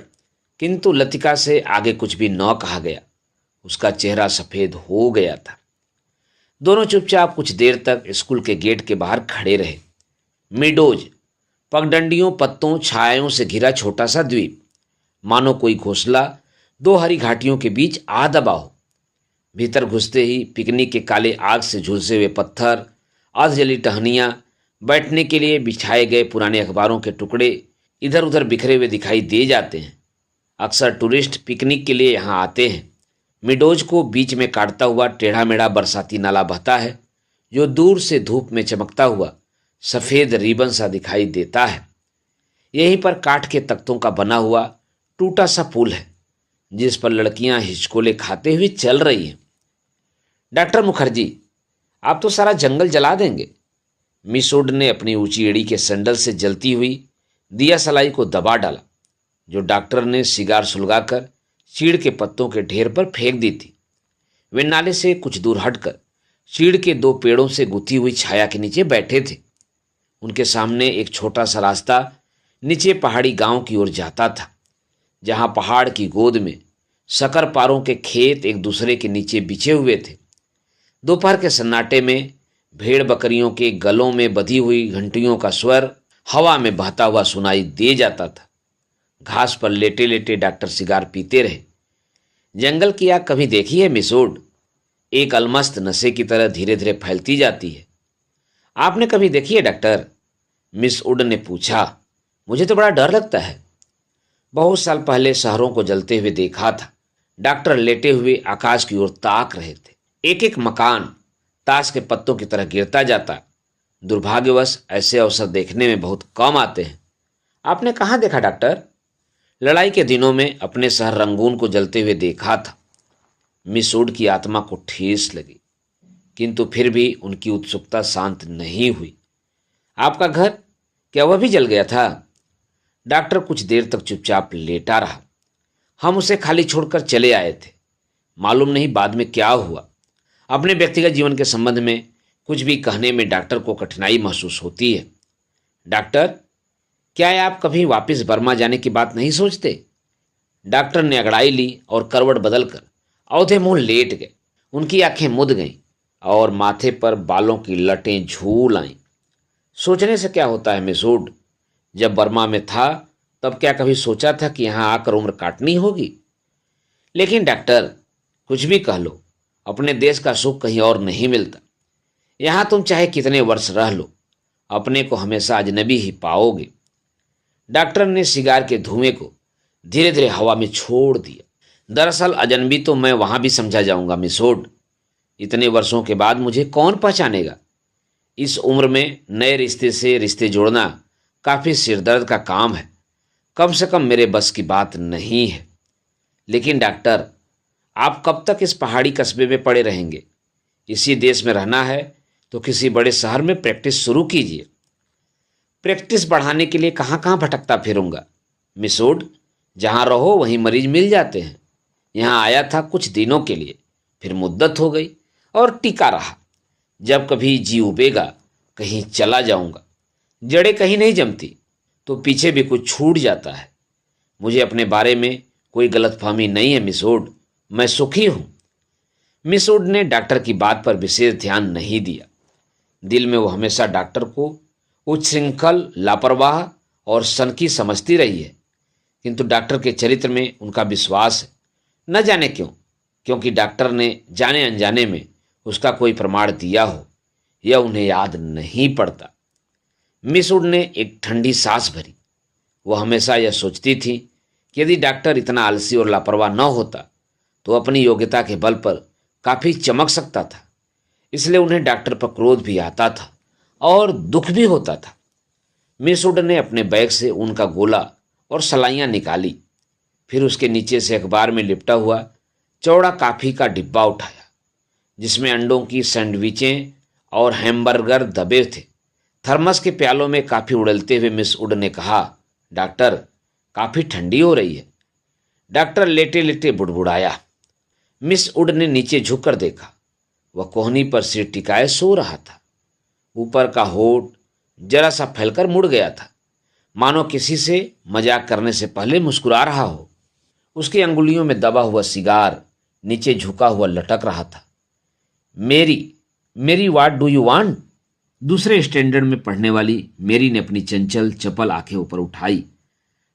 A: किंतु लतिका से आगे कुछ भी न कहा गया। उसका चेहरा सफेद हो गया था। दोनों चुपचाप कुछ देर तक स्कूल के गेट के बाहर खड़े रहे। मिडोज, पगडंडियों, पत्तों, छायाओं से घिरा छोटा सा द्वीप, मानो कोई घोंसला दो हरी घाटियों के बीच आ दबा हो। भीतर घुसते ही पिकनिक के काले आग से झुलसे हुए पत्थर, आध जली टहनियाँ, बैठने के लिए बिछाए गए पुराने अखबारों के टुकड़े इधर उधर बिखरे हुए दिखाई दे जाते हैं। अक्सर टूरिस्ट पिकनिक के लिए यहाँ आते हैं। मिडोज को बीच में काटता हुआ टेढ़ा मेढ़ा बरसाती नाला बहता है, जो दूर से धूप में चमकता हुआ सफ़ेद रिबन सा दिखाई देता है। यहीं पर काठ के तख्तों का बना हुआ टूटा सा पुल है, जिस पर लड़कियां हिचकोले खाते हुए चल रही हैं। डॉक्टर मुखर्जी, आप तो सारा जंगल जला देंगे। मिस वुड ने अपनी ऊंची एड़ी के सैंडल से जलती हुई दिया सलाई को दबा डाला, जो डॉक्टर ने सिगार सुलगाकर चीड़ के पत्तों के ढेर पर फेंक दी थी। वे नाले से कुछ दूर हटकर चीड़ के दो पेड़ों से गुथी हुई छाया के नीचे बैठे थे। उनके सामने एक छोटा सा रास्ता नीचे पहाड़ी गांव की ओर जाता था, जहां पहाड़ की गोद में शकरपारों के खेत एक दूसरे के नीचे बिछे हुए थे। दोपहर के सन्नाटे में भेड़ बकरियों के गलों में बंधी हुई घंटियों का स्वर हवा में बहता हुआ सुनाई दे जाता था। घास पर लेटे लेटे डॉक्टर सिगार पीते रहे। जंगल की आग कभी देखी है मिस वुड? एक अलमस्त नशे की तरह धीरे धीरे फैलती जाती है। आपने कभी देखी है डॉक्टर? मिस वुड ने पूछा। मुझे तो बड़ा डर लगता है। बहुत साल पहले शहरों को जलते हुए देखा था। डॉक्टर लेटे हुए आकाश की ओर ताक रहे थे। एक एक मकान ताश के पत्तों की तरह गिरता जाता, दुर्भाग्यवश ऐसे अवसर देखने में बहुत कम आते हैं। आपने कहाँ देखा डॉक्टर? लड़ाई के दिनों में अपने शहर रंगून को जलते हुए देखा था। मिस वुड की आत्मा को ठेस लगी, किंतु फिर भी उनकी उत्सुकता शांत नहीं हुई। आपका घर, क्या वह भी जल गया था? डॉक्टर कुछ देर तक चुपचाप लेटा रहा। हम उसे खाली छोड़कर चले आए थे। मालूम नहीं बाद में क्या हुआ। अपने व्यक्तिगत जीवन के संबंध में कुछ भी कहने में डॉक्टर को कठिनाई महसूस होती है। डॉक्टर, क्या आप कभी वापस बर्मा जाने की बात नहीं सोचते? डॉक्टर ने अगड़ाई ली और करवट बदलकर औधे मुंह लेट गए। उनकी आंखें मुद गईं और माथे पर बालों की लटें झूल आईं। सोचने से क्या होता है मिस वुड? जब बर्मा में था तब क्या कभी सोचा था कि यहाँ आकर उम्र काटनी होगी? लेकिन डॉक्टर, कुछ भी कह लो, अपने देश का सुख कहीं और नहीं मिलता। यहाँ तुम चाहे कितने वर्ष रह लो, अपने को हमेशा अजनबी ही पाओगे। डॉक्टर ने सिगार के धुएं को धीरे धीरे हवा में छोड़ दिया। दरअसल अजनबी तो मैं वहां भी समझा जाऊंगा मिस वुड। इतने वर्षों के बाद मुझे कौन पहचानेगा? इस उम्र में नए रिश्ते से रिश्ते जोड़ना काफी सिरदर्द का काम है। कम से कम मेरे बस की बात नहीं है। लेकिन डॉक्टर, आप कब तक इस पहाड़ी कस्बे में पड़े रहेंगे? इसी देश में रहना है तो किसी बड़े शहर में प्रैक्टिस शुरू कीजिए। प्रैक्टिस बढ़ाने के लिए कहाँ कहाँ भटकता फिरूंगा मिस वुड? जहाँ रहो वहीं मरीज मिल जाते हैं। यहाँ आया था कुछ दिनों के लिए, फिर मुद्दत हो गई और टिका रहा। जब कभी जी उबेगा कहीं चला जाऊंगा। जड़ें कहीं नहीं जमती तो पीछे भी कुछ छूट जाता है। मुझे अपने बारे में कोई गलतफहमी नहीं है मिस वुड, मैं सुखी हूं। मिस वुड ने डॉक्टर की बात पर विशेष ध्यान नहीं दिया। दिल में वो हमेशा डॉक्टर को उच्छृंखल, लापरवाह और सनकी समझती रही है, किंतु डॉक्टर के चरित्र में उनका विश्वास है। न जाने क्यों, क्योंकि डॉक्टर ने जाने अनजाने में उसका कोई प्रमाण दिया हो, यह उन्हें याद नहीं पड़ता। मिस वुड ने एक ठंडी सांस भरी। वह हमेशा यह सोचती थी कि यदि डॉक्टर इतना आलसी और लापरवाह न होता तो अपनी योग्यता के बल पर काफी चमक सकता था। इसलिए उन्हें डॉक्टर पर क्रोध भी आता था और दुख भी होता था। मिस वुड ने अपने बैग से ऊन का गोला और सलाइयां निकाली। फिर उसके नीचे से अखबार में लिपटा हुआ चौड़ा कॉफी का डिब्बा उठाया, जिसमें अंडों की सैंडविचें और हैमबर्गर दबे थे। थर्मस के प्यालों में कॉफी उड़लते हुए मिस वुड ने कहा, डॉक्टर, काफी ठंडी हो रही है। डॉक्टर लेटे लेटे बुड़बुड़ाया। मिस वुड ने नीचे झुककर देखा। वह कोहनी पर सिर टिकाए सो रहा था। ऊपर का होठ जरा सा फैलकर मुड़ गया था, मानो किसी से मजाक करने से पहले मुस्कुरा रहा हो। उसकी अंगुलियों में दबा हुआ सिगार नीचे झुका हुआ लटक रहा था। मेरी मेरी व्हाट डू यू वांट? दूसरे स्टैंडर्ड में पढ़ने वाली मेरी ने अपनी चंचल चपल आंखें ऊपर उठाई।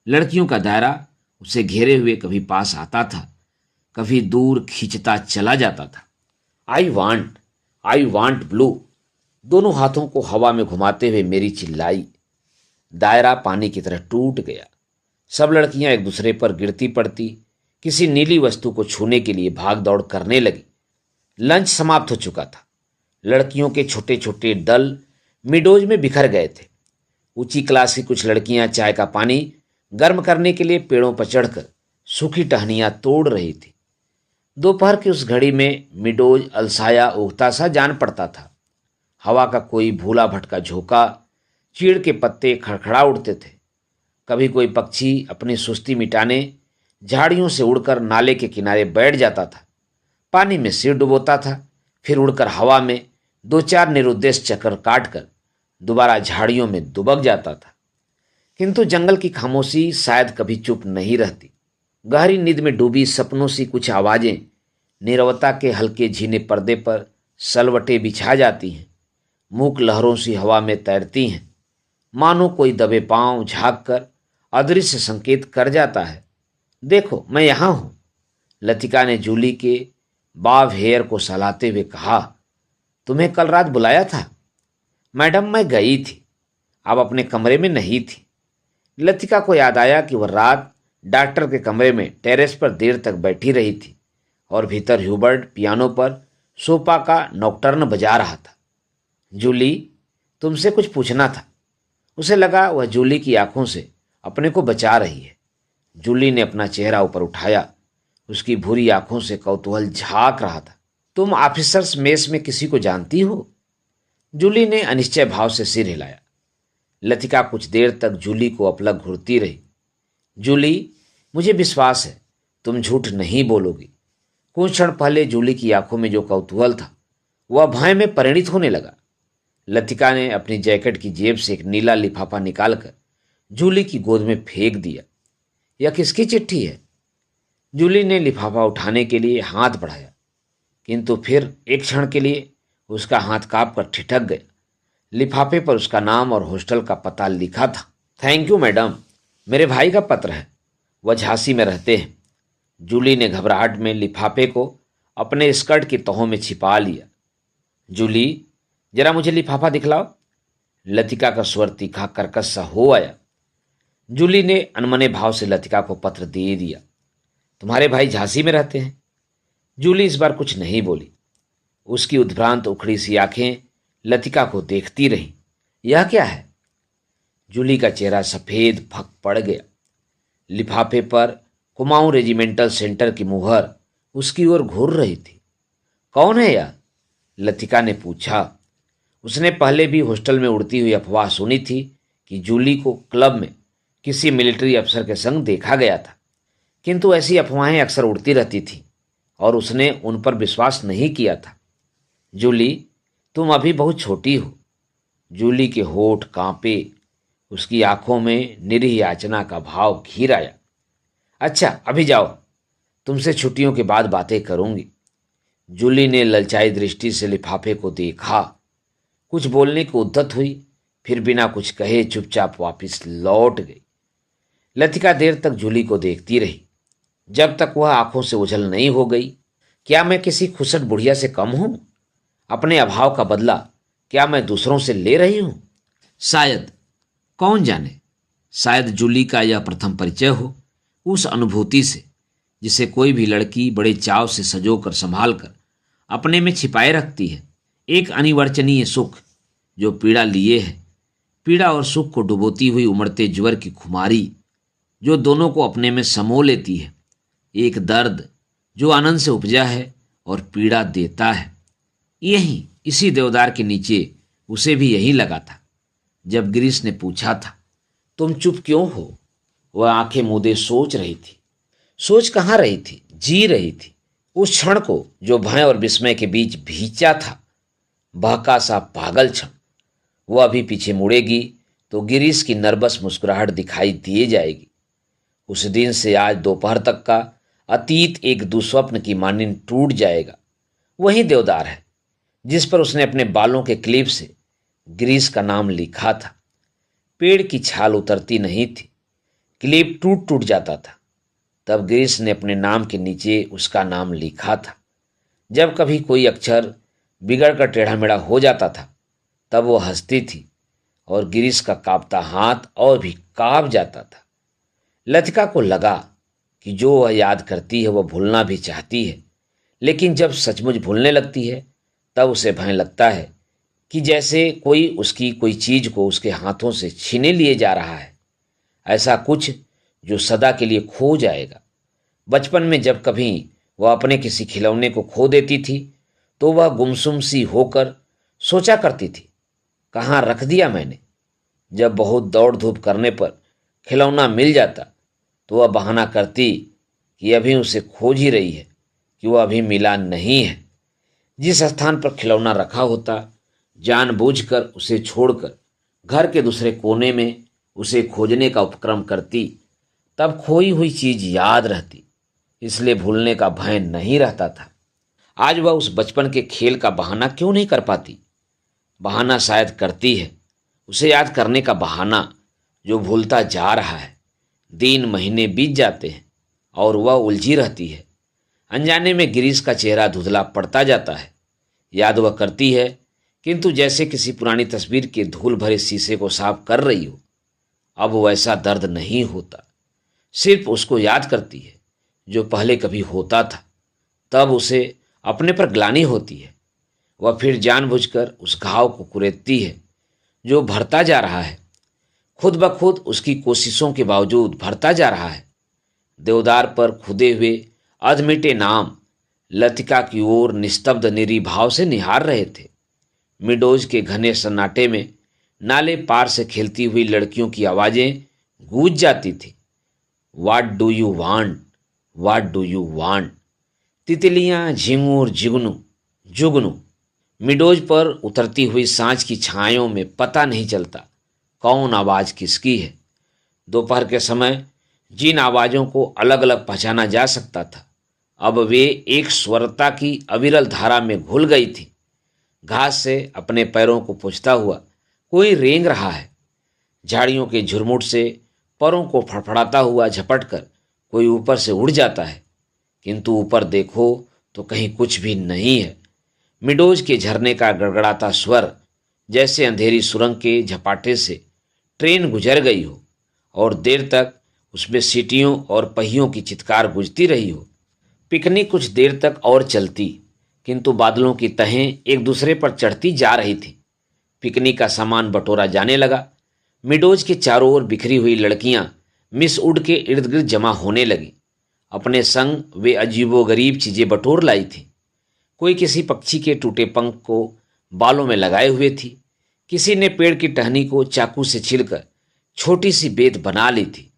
A: लड़कियों का दायरा उसे घेरे हुए कभी पास आता था, कभी दूर खींचता चला जाता था। I want blue. दोनों हाथों को हवा में घुमाते हुए मेरी चिल्लाई। दायरा पानी की तरह टूट गया। सब लड़कियां एक दूसरे पर गिरती पड़ती किसी नीली वस्तु को छूने के लिए भाग दौड़ करने लगी। लंच समाप्त हो चुका था। लड़कियों के छोटे छोटे दल मिडोज में बिखर गए थे। ऊंची क्लास की कुछ लड़कियां चाय का पानी गर्म करने के लिए पेड़ों पर चढ़कर सूखी टहनियां तोड़ रही थी। दोपहर की उस घड़ी में मिडोज अलसाया उगता सा जान पड़ता था। हवा का कोई भूला भटका झोंका, चीड़ के पत्ते खड़खड़ा उड़ते थे। कभी कोई पक्षी अपनी सुस्ती मिटाने झाड़ियों से उड़कर नाले के किनारे बैठ जाता था, पानी में सिर डुबोता था, फिर उड़कर हवा में दो चार निरुद्देश चक्कर काटकर दोबारा झाड़ियों में दुबक जाता था। किंतु जंगल की खामोशी शायद कभी चुप नहीं रहती। गहरी नींद में डूबी सपनों सी कुछ आवाजें नीरवता के हल्के झीने पर्दे पर सलवटे बिछा जाती हैं। मूक लहरों सी हवा में तैरती हैं, मानो कोई दबे पांव झाँक कर अदृश्य संकेत कर जाता है, देखो मैं यहाँ हूँ। लतिका ने जूली के बाव हेयर को सहलाते हुए कहा, तुम्हें कल रात बुलाया था? मैडम, मैं गई थी, अब अपने कमरे में नहीं थी। लतिका को याद आया कि वह रात डॉक्टर के कमरे में टेरेस पर देर तक बैठी रही थी और भीतर ह्यूबर्ट पियानो पर सोपा का नॉकटर्न बजा रहा था। जूली, तुमसे कुछ पूछना था। उसे लगा वह जूली की आंखों से अपने को बचा रही है। जूली ने अपना चेहरा ऊपर उठाया। उसकी भूरी आंखों से कौतूहल झांक रहा था। तुम ऑफिसर्स मेस में किसी को जानती हो? जूली ने अनिश्चय भाव से सिर हिलाया। लतिका कुछ देर तक जूली को अपलक घूरती रही। जूली, मुझे विश्वास है तुम झूठ नहीं बोलोगी। कुछ क्षण पहले जूली की आंखों में जो कौतूहल था वह भय में परिणित होने लगा। लतिका ने अपनी जैकेट की जेब से एक नीला लिफाफा निकालकर जूली की गोद में फेंक दिया। यह किसकी चिट्ठी है? जूली ने लिफाफा उठाने के लिए हाथ बढ़ाया, किंतु फिर एक क्षण के लिए उसका हाथ कांप कर ठिठक गया। लिफाफे पर उसका नाम और हॉस्टल का पता लिखा था। थैंक यू मैडम, मेरे भाई का पत्र है, वह झांसी में रहते हैं। जूली ने घबराहट में लिफाफे को अपने स्कर्ट की तहों में छिपा लिया। जूली, जरा मुझे लिफाफा दिखलाओ। लतिका का स्वर तीखा कर्कश सा हो आया। जूली ने अनमने भाव से लतिका को पत्र दे दिया। तुम्हारे भाई झांसी में रहते हैं? जूली इस बार कुछ नहीं बोली। उसकी उद्भ्रांत उखड़ी सी आंखें लतिका को देखती रहीं। यह क्या है? जूली का चेहरा सफेद फक पड़ गया। लिफाफे पर कुमाऊं रेजिमेंटल सेंटर की मुहर उसकी ओर घूर रही थी। कौन है यह? लतिका ने पूछा। उसने पहले भी हॉस्टल में उड़ती हुई अफवाह सुनी थी कि जूली को क्लब में किसी मिलिट्री अफसर के संग देखा गया था, किंतु ऐसी अफवाहें अक्सर उड़ती रहती थीं और उसने उन पर विश्वास नहीं किया था। जूली, तुम अभी बहुत छोटी हो। जूली के होठ कांपे। उसकी आंखों में निरीह याचना का भाव घिर आया। अच्छा, अभी जाओ, तुमसे छुट्टियों के बाद बातें करूंगी। जूली ने ललचाई दृष्टि से लिफाफे को देखा। कुछ बोलने को उद्यत हुई, फिर बिना कुछ कहे चुपचाप वापस लौट गई। लतिका देर तक जूली को देखती रही, जब तक वह आंखों से ओझल नहीं हो गई। क्या मैं किसी खुसट बुढ़िया से कम हूं? अपने अभाव का बदला क्या मैं दूसरों से ले रही हूं? शायद, कौन जाने, शायद जूली का यह प्रथम परिचय हो उस अनुभूति से जिसे कोई भी लड़की बड़े चाव से संजोकर संभाल कर अपने में छिपाए रखती है। एक अनिवर्चनीय सुख जो पीड़ा लिए है, पीड़ा और सुख को डुबोती हुई उमड़ते ज्वर की खुमारी जो दोनों को अपने में समो लेती है। एक दर्द जो आनंद से उपजा है और पीड़ा देता है। यही इसी देवदार के नीचे उसे भी यही लगा था। जब गिरीश ने पूछा था, तुम चुप क्यों हो? वह आंखें मूंदे सोच रही थी। सोच कहाँ रही थी, जी रही थी। उस क्षण को जो भय और विस्मय के बीच भींचा था, बहका सा पागल क्षण। वह अभी पीछे मुड़ेगी तो गिरीश की नर्वस मुस्कुराहट दिखाई दिए जाएगी। उस दिन से आज दोपहर तक का अतीत एक दुस्वप्न की मानिंद टूट जाएगा। वही देवदार है जिस पर उसने अपने बालों के क्लिप से गिरीश का नाम लिखा था। पेड़ की छाल उतरती नहीं थी, क्लिप टूट टूट जाता था। तब गिरीश ने अपने नाम के नीचे उसका नाम लिखा था। जब कभी कोई अक्षर बिगड़ कर टेढ़ा मेढ़ा हो जाता था तब वो हंसती थी और गिरीश का कांपता हाथ और भी कांप जाता था। लतिका को लगा कि जो वह याद करती है वह भूलना भी चाहती है, लेकिन जब सचमुच भूलने लगती है तब उसे भय लगता है कि जैसे कोई उसकी कोई चीज को उसके हाथों से छीने लिए जा रहा है, ऐसा कुछ जो सदा के लिए खो जाएगा। बचपन में जब कभी वह अपने किसी खिलौने को खो देती थी तो वह गुमसुम सी होकर सोचा करती थी, कहाँ रख दिया मैंने। जब बहुत दौड़ धूप करने पर खिलौना मिल जाता तो वह बहाना करती कि अभी उसे खोज ही रही है, कि वह अभी मिला नहीं है। जिस स्थान पर खिलौना रखा होता जानबूझकर उसे छोड़कर घर के दूसरे कोने में उसे खोजने का उपक्रम करती, तब खोई हुई चीज याद रहती, इसलिए भूलने का भय नहीं रहता था। आज वह उस बचपन के खेल का बहाना क्यों नहीं कर पाती? बहाना शायद करती है, उसे याद करने का बहाना जो भूलता जा रहा है। दिन महीने बीत जाते हैं और वह उलझी रहती है। अनजाने में गिरीश का चेहरा धुंधला पड़ता जाता है। याद वह करती है, किंतु जैसे किसी पुरानी तस्वीर के धूल भरे शीशे को साफ कर रही हो। अब वैसा दर्द नहीं होता, सिर्फ उसको याद करती है जो पहले कभी होता था। तब उसे अपने पर ग्लानि होती है। वह फिर जानबूझकर उस घाव को कुरेदती है जो भरता जा रहा है, खुद ब खुद उसकी कोशिशों के बावजूद भरता जा रहा है। देवदार पर खुदे हुए अधमिटे नाम लतिका की ओर निस्तब्ध निरीभाव से निहार रहे थे। मिडोज के घने सन्नाटे में नाले पार से खेलती हुई लड़कियों की आवाजें गूंज जाती थी। What do you want, what do you want. तितलियां झिंगुर जिगनू जुगनू। मिडोज पर उतरती हुई सांझ की छायों में पता नहीं चलता कौन आवाज किसकी है। दोपहर के समय जिन आवाजों को अलग अलग पहचाना जा सकता था, अब वे एक स्वरता की अविरल धारा में घुल गई थी। घास से अपने पैरों को पोंछता हुआ कोई रेंग रहा है। झाड़ियों के झुरमुट से परों को फड़फड़ाता हुआ झपट कर कोई ऊपर से उड़ जाता है, किंतु ऊपर देखो तो कहीं कुछ भी नहीं है। मिडोज के झरने का गड़गड़ाता स्वर जैसे अंधेरी सुरंग के झपाटे से ट्रेन गुजर गई हो और देर तक उसमें सीटियों और पहियों की चित्कार गूंजती रही हो। पिकनिक कुछ देर तक और चलती, किंतु बादलों की तहें एक दूसरे पर चढ़ती जा रही थी। पिकनिक का सामान बटोरा जाने लगा। मिडोज के चारों ओर बिखरी हुई लड़कियां मिस उड के इर्द गिर्द जमा होने लगी। अपने संग वे अजीबोगरीब चीजें बटोर लाई थी। कोई किसी पक्षी के टूटे पंख को बालों में लगाए हुए थी, किसी ने पेड़ की टहनी को चाकू से छीलकर छोटी सी बेत बना ली थी।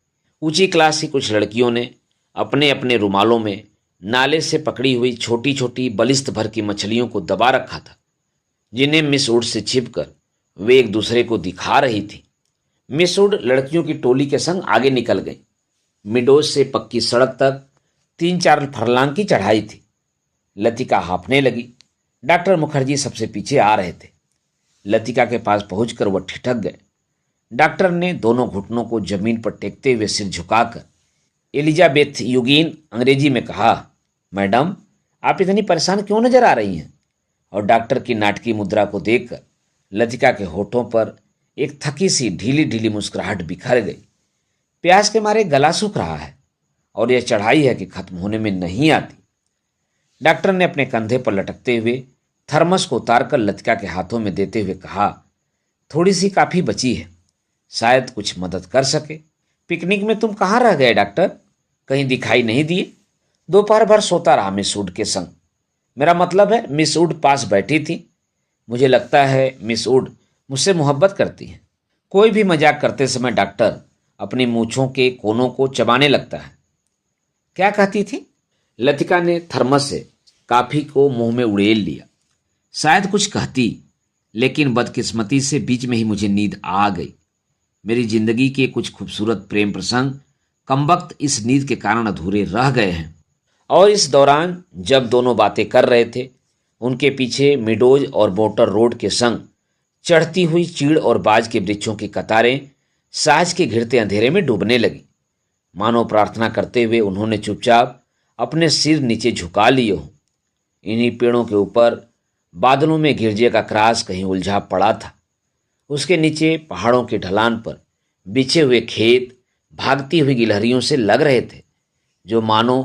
A: ऊंची क्लास की कुछ लड़कियों ने अपने अपने रुमालों में नाले से पकड़ी हुई छोटी छोटी बलिष्ठ भर की मछलियों को दबा रखा था, जिन्हें मिस उड से छिपकर वे एक दूसरे को दिखा रही थी। मिस उड लड़कियों की टोली के संग आगे निकल गई। मिडोज से पक्की सड़क तक 3-4 फरलांग की चढ़ाई थी। लतिका हाँफने लगी। डॉक्टर मुखर्जी सबसे पीछे आ रहे थे। लतिका के पास पहुंचकर वह ठिठक गए। डॉक्टर ने दोनों घुटनों को जमीन पर टेकते हुए सिर झुकाकर एलिजाबेथ यूगीन अंग्रेजी में कहा, मैडम आप इतनी परेशान क्यों नजर आ रही हैं? और डॉक्टर की नाटकी मुद्रा को देखकर लतिका के होठों पर एक थकी सी ढीली ढीली मुस्कुराहट बिखर गई। प्यास के मारे गला सूख रहा है और यह चढ़ाई है कि खत्म होने में नहीं आती। डॉक्टर ने अपने कंधे पर लटकते हुए थर्मस को उतारकर लतिका के हाथों में देते हुए कहा, थोड़ी सी काफी बची है, शायद कुछ मदद कर सके। पिकनिक में तुम कहाँ रह गए डॉक्टर? कहीं दिखाई नहीं दिए। दोपहर भर सोता रहा मिस उड के संग। मेरा मतलब है मिस उड पास बैठी थी। मुझे लगता है मिस उड मुझसे मोहब्बत करती हैं। कोई भी मजाक करते समय डॉक्टर अपनी मूंछों के कोनों को चबाने लगता है। क्या कहती थी? लतिका ने थर्मस से काफी को मुंह में उड़ेल लिया। शायद कुछ कहती, लेकिन बदकिस्मती से बीच में ही मुझे नींद आ गई। मेरी जिंदगी के कुछ खूबसूरत प्रेम प्रसंग कमबख्त इस नींद के कारण अधूरे रह गए हैं। और इस दौरान जब दोनों बातें कर रहे थे, उनके पीछे मिडोज और बोटर रोड के संग चढ़ती हुई चीड़ और बाज के वृक्षों की कतारें साज के घिरते अंधेरे में डूबने लगी। मानो प्रार्थना करते हुए उन्होंने चुपचाप अपने सिर नीचे झुका लिए हो। इन्हीं पेड़ों के ऊपर बादलों में गिरजे का क्रास कहीं उलझा पड़ा था। उसके नीचे पहाड़ों की ढलान पर बिछे हुए खेत भागती हुई गिलहरियों से लग रहे थे, जो मानो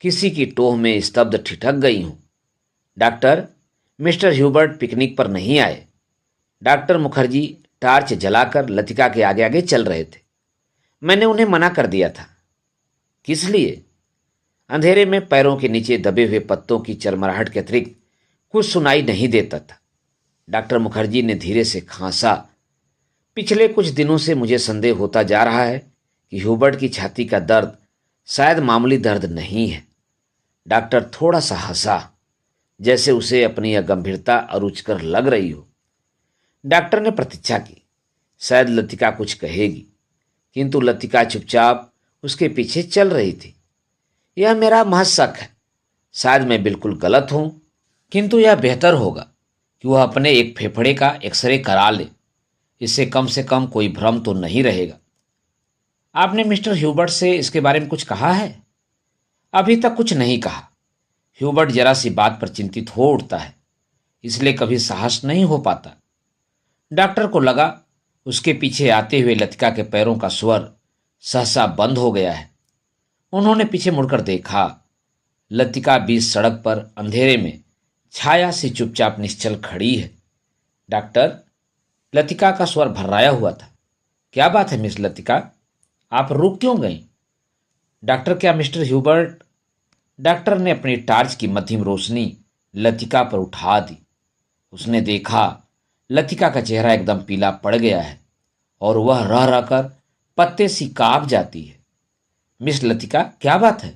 A: किसी की टोह में स्तब्ध ठिठक गई हों। डॉक्टर, मिस्टर ह्यूबर्ट पिकनिक पर नहीं आए। डॉक्टर मुखर्जी टार्च जलाकर लतिका के आगे आगे चल रहे थे। मैंने उन्हें मना कर दिया था। किस लिए? अंधेरे में पैरों के नीचे दबे हुए पत्तों की चरमराहट के अतिरिक्त कुछ सुनाई नहीं देता था। डॉक्टर मुखर्जी ने धीरे से खांसा। पिछले कुछ दिनों से मुझे संदेह होता जा रहा है कि ह्यूबर्ट की छाती का दर्द शायद मामूली दर्द नहीं है। डॉक्टर थोड़ा सा हंसा, जैसे उसे अपनी यह गंभीरता अरुचिकर लग रही हो। डॉक्टर ने प्रतीक्षा की, शायद लतिका कुछ कहेगी, किंतु लतिका चुपचाप उसके पीछे चल रही थी। यह मेरा महज शक है, शायद मैं बिल्कुल गलत हूं, किंतु यह बेहतर होगा कि वह अपने एक फेफड़े का एक्सरे करा ले। इससे कम से कम कोई भ्रम तो नहीं रहेगा। आपने मिस्टर ह्यूबर्ट से इसके बारे में कुछ कहा है? अभी तक कुछ नहीं कहा। ह्यूबर्ट जरा सी बात पर चिंतित हो उठता है, इसलिए कभी साहस नहीं हो पाता। डॉक्टर को लगा उसके पीछे आते हुए लतिका के पैरों का स्वर सहसा बंद हो गया है। उन्होंने पीछे मुड़कर देखा। लतिका बीच सड़क पर अंधेरे में छाया से चुपचाप निश्चल खड़ी है। डॉक्टर, लतिका का स्वर भर्राया हुआ था। क्या बात है मिस लतिका, आप रुक क्यों गई? डॉक्टर, क्या मिस्टर ह्यूबर्ट? डॉक्टर ने अपनी टार्च की मध्यम रोशनी लतिका पर उठा दी। उसने देखा लतिका का चेहरा एकदम पीला पड़ गया है और वह रह रहकर पत्ते सी कांप जाती है। मिस लतिका, क्या बात है?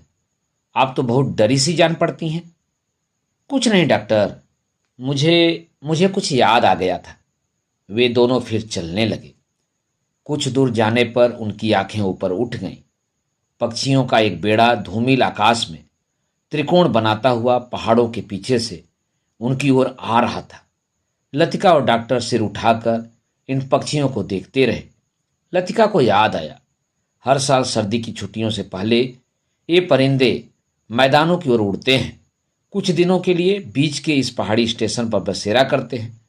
A: आप तो बहुत डरी सी जान पड़ती हैं। कुछ नहीं डॉक्टर, मुझे मुझे कुछ याद आ गया था। वे दोनों फिर चलने लगे। कुछ दूर जाने पर उनकी आंखें ऊपर उठ गईं। पक्षियों का एक बेड़ा धूमिल आकाश में त्रिकोण बनाता हुआ पहाड़ों के पीछे से उनकी ओर आ रहा था। लतिका और डॉक्टर सिर उठाकर इन पक्षियों को देखते रहे। लतिका को याद आया, हर साल सर्दी की छुट्टियों से पहले ये परिंदे मैदानों की ओर उड़ते हैं। कुछ दिनों के लिए बीच के इस पहाड़ी स्टेशन पर बसेरा करते हैं,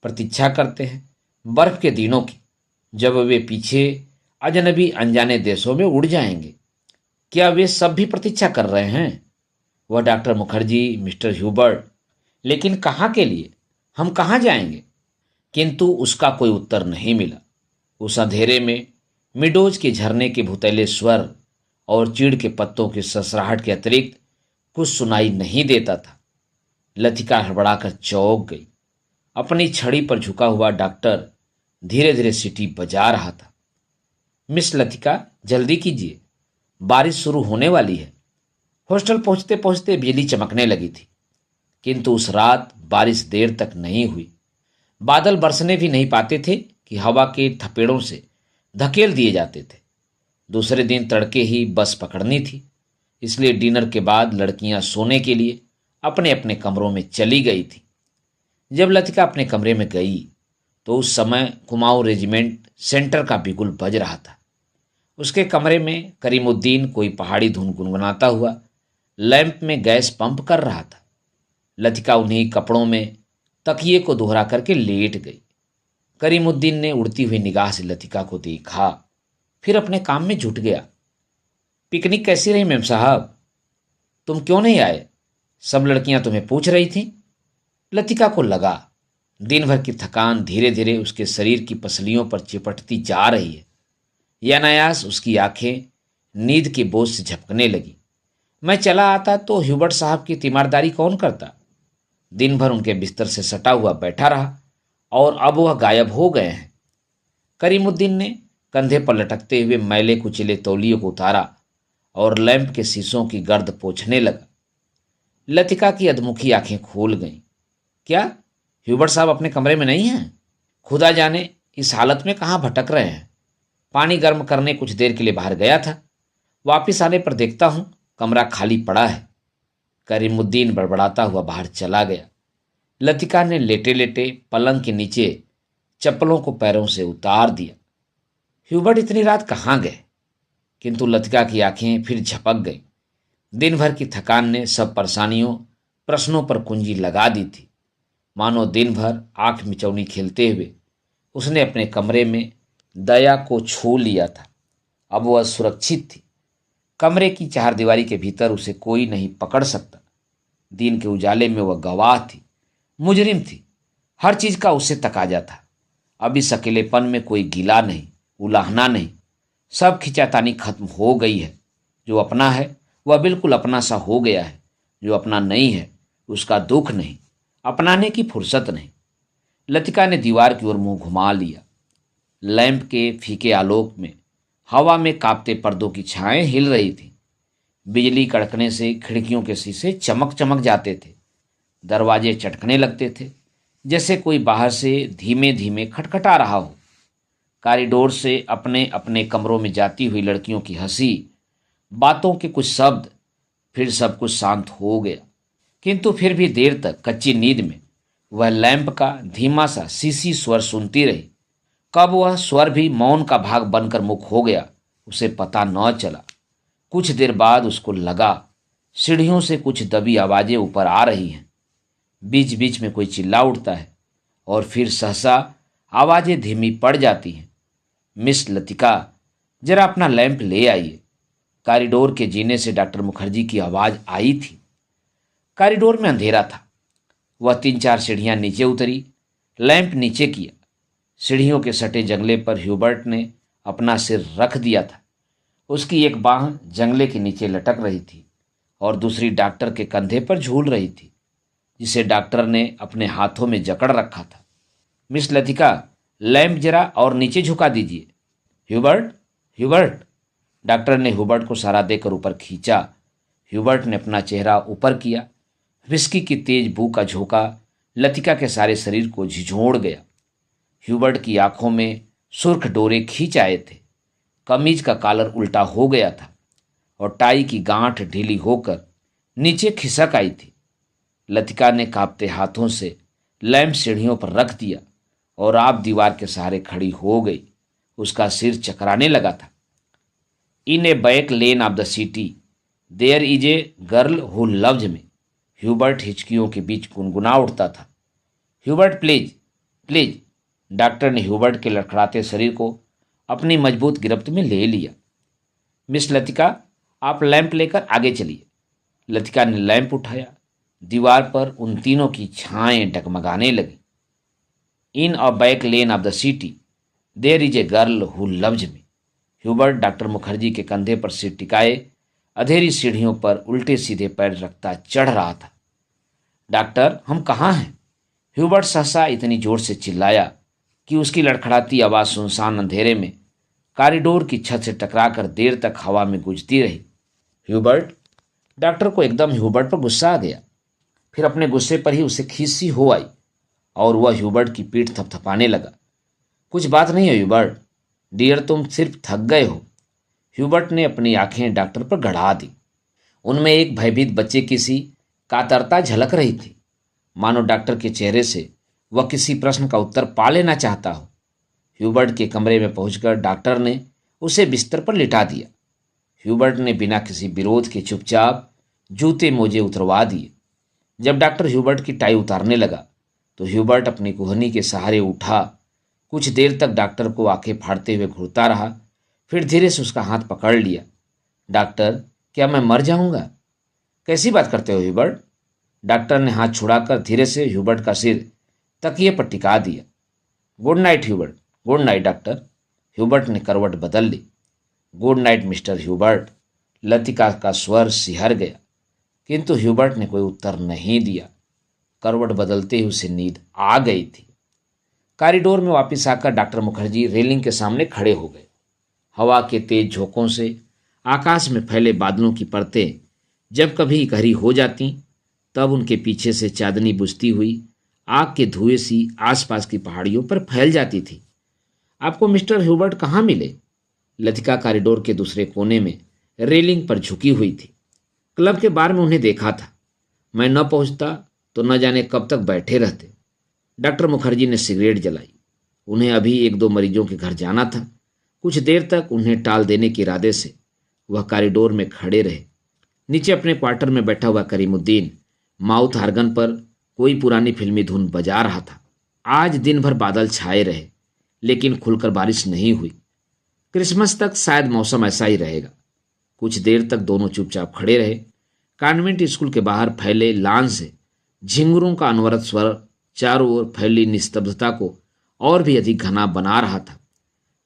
A: प्रतीक्षा करते हैं बर्फ के दिनों की, जब वे पीछे अजनबी अनजाने देशों में उड़ जाएंगे। क्या वे सब भी प्रतीक्षा कर रहे हैं? वह डॉक्टर मुखर्जी, मिस्टर ह्यूबर्ट, लेकिन कहाँ के लिए? हम कहाँ जाएंगे? किंतु उसका कोई उत्तर नहीं मिला। उस अंधेरे में मिडोज के झरने के भुतैले स्वर और चीड़ के पत्तों की ससराहट के अतिरिक्त कुछ सुनाई नहीं देता था। लतिका हड़बड़ाकर चौंक गई। अपनी छड़ी पर झुका हुआ डॉक्टर धीरे धीरे सीटी बजा रहा था। मिस लतिका, जल्दी कीजिए, बारिश शुरू होने वाली है। हॉस्टल पहुंचते पहुंचते बिजली चमकने लगी थी, किंतु उस रात बारिश देर तक नहीं हुई। बादल बरसने भी नहीं पाते थे कि हवा के थपेड़ों से धकेल दिए जाते थे। दूसरे दिन तड़के ही बस पकड़नी थी, इसलिए डिनर के बाद लड़कियां सोने के लिए अपने अपने कमरों में चली गई थी। जब लतिका अपने कमरे में गई तो उस समय कुमाऊं रेजिमेंट सेंटर का बिगुल बज रहा था। उसके कमरे में करीमुद्दीन कोई पहाड़ी धुन गुनगुनाता हुआ लैंप में गैस पंप कर रहा था। लतिका उन्हीं कपड़ों में तकिए को दोहरा करके लेट गई। करीमुद्दीन ने उड़ती हुई निगाह से लतिका को देखा, फिर अपने काम में जुट गया। पिकनिक कैसी रही मेम साहब? तुम क्यों नहीं आए? सब लड़कियां तुम्हें पूछ रही थीं। लतिका को लगा दिन भर की थकान धीरे धीरे उसके शरीर की पसलियों पर चिपटती जा रही है। यह अनायास उसकी आंखें नींद के बोझ से झपकने लगी। मैं चला आता तो ह्यूबर्ट साहब की तीमारदारी कौन करता? दिन भर उनके बिस्तर से सटा हुआ बैठा रहा और अब वह गायब हो गए हैं। करीमुद्दीन ने कंधे पर लटकते हुए मैले कुचले तौलियों को उतारा और लैंप के शीशों की गर्द पोंछने लगा। लतिका की अधमुखी आंखें खोल गईं। क्या ह्यूबर्ट साहब अपने कमरे में नहीं हैं? खुदा जाने इस हालत में कहाँ भटक रहे हैं। पानी गर्म करने कुछ देर के लिए बाहर गया था, वापिस आने पर देखता हूं कमरा खाली पड़ा है। करीमुद्दीन बड़बड़ाता हुआ बाहर चला गया। लतिका ने लेटे लेटे पलंग के नीचे चप्पलों को पैरों से उतार दिया। ह्यूबर्ट इतनी रात कहाँ गए? किंतु लतिका की आंखें फिर झपक गईं। दिन भर की थकान ने सब परेशानियों, प्रश्नों पर कुंजी लगा दी थी। मानो दिन भर आंख मिचौनी खेलते हुए उसने अपने कमरे में दया को छू लिया था। अब वह सुरक्षित थी। कमरे की चारदीवारी के भीतर उसे कोई नहीं पकड़ सकता। दिन के उजाले में वह गवाह थी, मुजरिम थी। हर चीज का उसे तकाजा था। अब इस अकेलेपन में कोई गिला नहीं, उलाहना नहीं। सब खिंचातानी खत्म हो गई है। जो अपना है वह बिल्कुल अपना सा हो गया है। जो अपना नहीं है उसका दुख नहीं, अपनाने की फुर्सत नहीं। लतिका ने दीवार की ओर मुंह घुमा लिया। लैंप के फीके आलोक में हवा में कांपते पर्दों की छाएं हिल रही थी। बिजली कड़कने से खिड़कियों के शीशे चमक चमक जाते थे। दरवाजे चटकने लगते थे, जैसे कोई बाहर से धीमे धीमे खटखटा रहा हो। कॉरिडोर से अपने अपने कमरों में जाती हुई लड़कियों की हंसी, बातों के कुछ शब्द, फिर सब कुछ शांत हो गया। किंतु फिर भी देर तक कच्ची नींद में वह लैंप का धीमा सा सीसी स्वर सुनती रही। कब वह स्वर भी मौन का भाग बनकर मुख हो गया उसे पता न चला। कुछ देर बाद उसको लगा सीढ़ियों से कुछ दबी आवाजें ऊपर आ रही हैं। बीच बीच में कोई चिल्ला उठता है और फिर सहसा आवाजें धीमी पड़ जाती हैं। मिस लतिका, जरा अपना लैंप ले आइए। कॉरिडोर के जीने से डॉक्टर मुखर्जी की आवाज आई थी। कॉरिडोर में अंधेरा था। वह 3-4 सीढ़ियां नीचे उतरी, लैंप नीचे किया। सीढ़ियों के सटे जंगले पर ह्यूबर्ट ने अपना सिर रख दिया था। उसकी एक बांह जंगले के नीचे लटक रही थी और दूसरी डॉक्टर के कंधे पर झूल रही थी, जिसे डॉक्टर ने अपने हाथों में जकड़ रखा था। मिस लतिका, लैंप जरा और नीचे झुका दीजिए। Hubert, Hubert. डॉक्टर ने ह्यूबर्ट को सहारा देकर ऊपर खींचा। ह्यूबर्ट ने अपना चेहरा ऊपर किया। विस्की की तेज बू का झोंका लतिका के सारे शरीर को झिझोड़ गया। ह्यूबर्ट की आंखों में सुर्ख डोरे खींच आए थे। कमीज का कॉलर उल्टा हो गया था और टाई की गांठ ढीली होकर नीचे खिसक आई थी। लतिका ने कांपते हाथों से लैंप सीढ़ियों पर रख दिया और आप दीवार के सहारे खड़ी हो गई। उसका सिर चकराने लगा था। In a back lane of the city there is a girl who loves me, Hubert हिचकियों के बीच गुनगुना उठता था। Hubert, please please. डॉक्टर ने ह्यूबर्ट के लड़खड़ाते शरीर को अपनी मजबूत गिरफ्त में ले लिया। मिस लतिका, आप लैंप लेकर आगे चलिए। लतिका ने लैंप उठाया। दीवार पर उन तीनों की छाएं डगमगाने लगी। In a back lane of the city there is a girl who loves me. Hubert doctor Mukherjee के कंधे पर सिर टिकाए अधेरी सीढ़ियों पर उल्टे सीधे पैर रखता चढ़ रहा था। डॉक्टर, हम कहाँ हैं? ह्यूबर्ट सहसा इतनी जोर से चिल्लाया कि उसकी लड़खड़ाती आवाज़ सुनसान अंधेरे में कॉरिडोर की छत से टकराकर देर तक हवा में गूंजती रही। ह्यूबर्ट। डॉक्टर को एकदम ह्यूबर्ट पर गुस्सा आ गया। फिर अपने गुस्से पर ही उसे खींच सी हो आई और वह ह्यूबर्ट की पीठ थपथपाने लगा। कुछ बात नहीं है ह्यूबर्ट, डियर, तुम सिर्फ थक गए हो। ह्यूबर्ट ने अपनी आंखें डॉक्टर पर गड़ा दी। उनमें एक भयभीत बच्चे की सी कातरता झलक रही थी, मानो डॉक्टर के चेहरे से वह किसी प्रश्न का उत्तर पा लेना चाहता हो। ह्यूबर्ट के कमरे में पहुंचकर डॉक्टर ने उसे बिस्तर पर लिटा दिया। ह्यूबर्ट ने बिना किसी विरोध के चुपचाप जूते मोजे उतरवा दिए। जब डॉक्टर ह्यूबर्ट की टाई उतारने लगा तो ह्यूबर्ट अपनी कुहनी के सहारे उठा। कुछ देर तक डॉक्टर को आंखें फाड़ते हुए घूरता रहा, फिर धीरे से उसका हाथ पकड़ लिया। डॉक्टर, क्या मैं मर जाऊंगा? कैसी बात करते हो ह्यूबर्ट? डॉक्टर ने हाथ छुड़ाकर धीरे से ह्यूबर्ट का सिर तकिए पर टिका दिया। Good night Hubert. Good night doctor. Hubert ने करवट बदल ली। Good night mister Hubert. Latika का स्वर सिहर गया, किंतु ह्यूबर्ट ने कोई उत्तर नहीं दिया। करवट बदलते ही उसे नींद आ गई थी। कॉरिडोर में वापस आकर डॉक्टर मुखर्जी रेलिंग के सामने खड़े हो गए। हवा के तेज झोंकों से आकाश में फैले बादलों की परतें जब कभी इकट्ठी हो जाती, तब उनके पीछे से चांदनी बुझती हुई आग के धुएं सी आसपास की पहाड़ियों पर फैल जाती थी। आपको मिस्टर ह्यूबर्ट कहाँ मिले? लतिका कॉरिडोर के दूसरे कोने में रेलिंग पर झुकी हुई थी। क्लब के बार में उन्हें देखा था। मैं न पहुंचता तो न जाने कब तक बैठे रहते। डॉक्टर मुखर्जी ने सिगरेट जलाई। उन्हें अभी एक दो मरीजों के घर जाना था। कुछ देर तक उन्हें टाल देने के इरादे से वह कॉरिडोर में खड़े रहे। नीचे अपने क्वार्टर में बैठा हुआ करीमुद्दीन माउथ हार्गन पर कोई पुरानी फिल्मी धुन बजा रहा था। आज दिन भर बादल छाए रहे, लेकिन खुलकर बारिश नहीं हुई। क्रिसमस तक शायद मौसम ऐसा ही रहेगा। कुछ देर तक दोनों चुपचाप खड़े रहे। कॉन्वेंट स्कूल के बाहर फैले लॉन से झिंगुरों का अनवरत स्वर चारों ओर फैली निस्तब्धता को और भी अधिक घना बना रहा था।